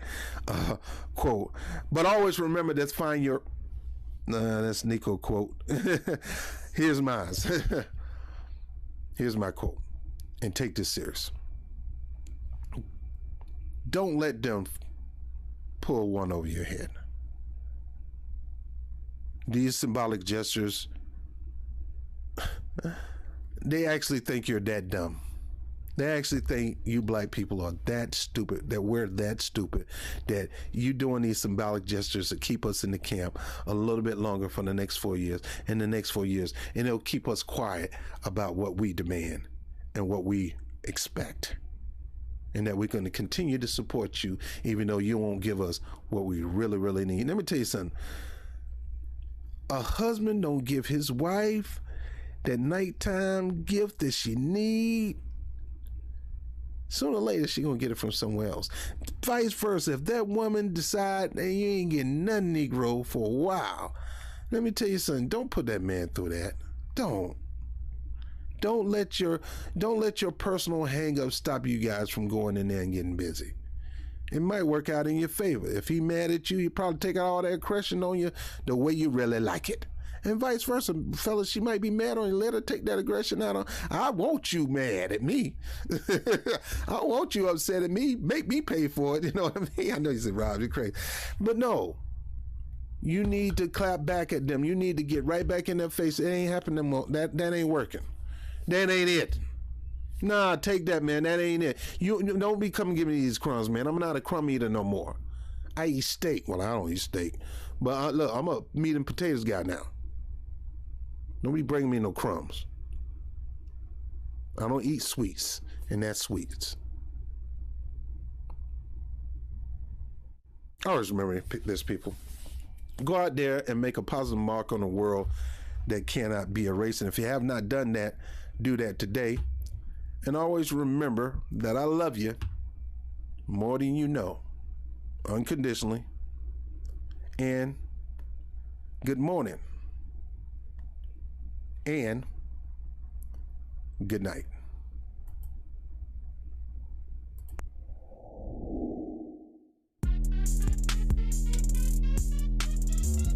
quote, but always remember that find your that's Nico quote. Here's mine. Here's my quote, and take this serious. Don't let them pull one over your head. These symbolic gestures, they actually think you're that dumb. They actually think you black people are that stupid, that we're that stupid, that you doing these symbolic gestures to keep us in the camp a little bit longer for the next 4 years, and the next 4 years, and it'll keep us quiet about what we demand and what we expect. And that we're going to continue to support you, even though you won't give us what we really, really need. Let me tell you something. A husband don't give his wife that nighttime gift that she need. Sooner or later, she gonna get it from somewhere else. Vice versa. If that woman decide that you ain't getting nothing, Negro, for a while, let me tell you something. Don't put that man through that. Don't let your personal hang-up stop you guys from going in there and getting busy. It might work out in your favor. If he mad at you, he probably take out all that aggression on you the way you really like it. And vice versa, fellas, she might be mad on you. Let her take that aggression out on. I want you mad at me. I want you upset at me. Make me pay for it. You know what I mean? I know you said, Rob, you're crazy. But no, you need to clap back at them. You need to get right back in their face. It ain't happening more. That ain't working. That ain't it. Nah, take that, man. That ain't it. You don't be coming giving me these crumbs, man. I'm not a crumb eater no more. I eat steak. Well, I don't eat steak. But look, I'm a meat and potatoes guy now. Nobody bring me no crumbs. I don't eat sweets, and that's sweets. Always remember this, people. Go out there and make a positive mark on the world that cannot be erased. And if you have not done that, do that today. And always remember that I love you more than you know, unconditionally. And good morning. And good night.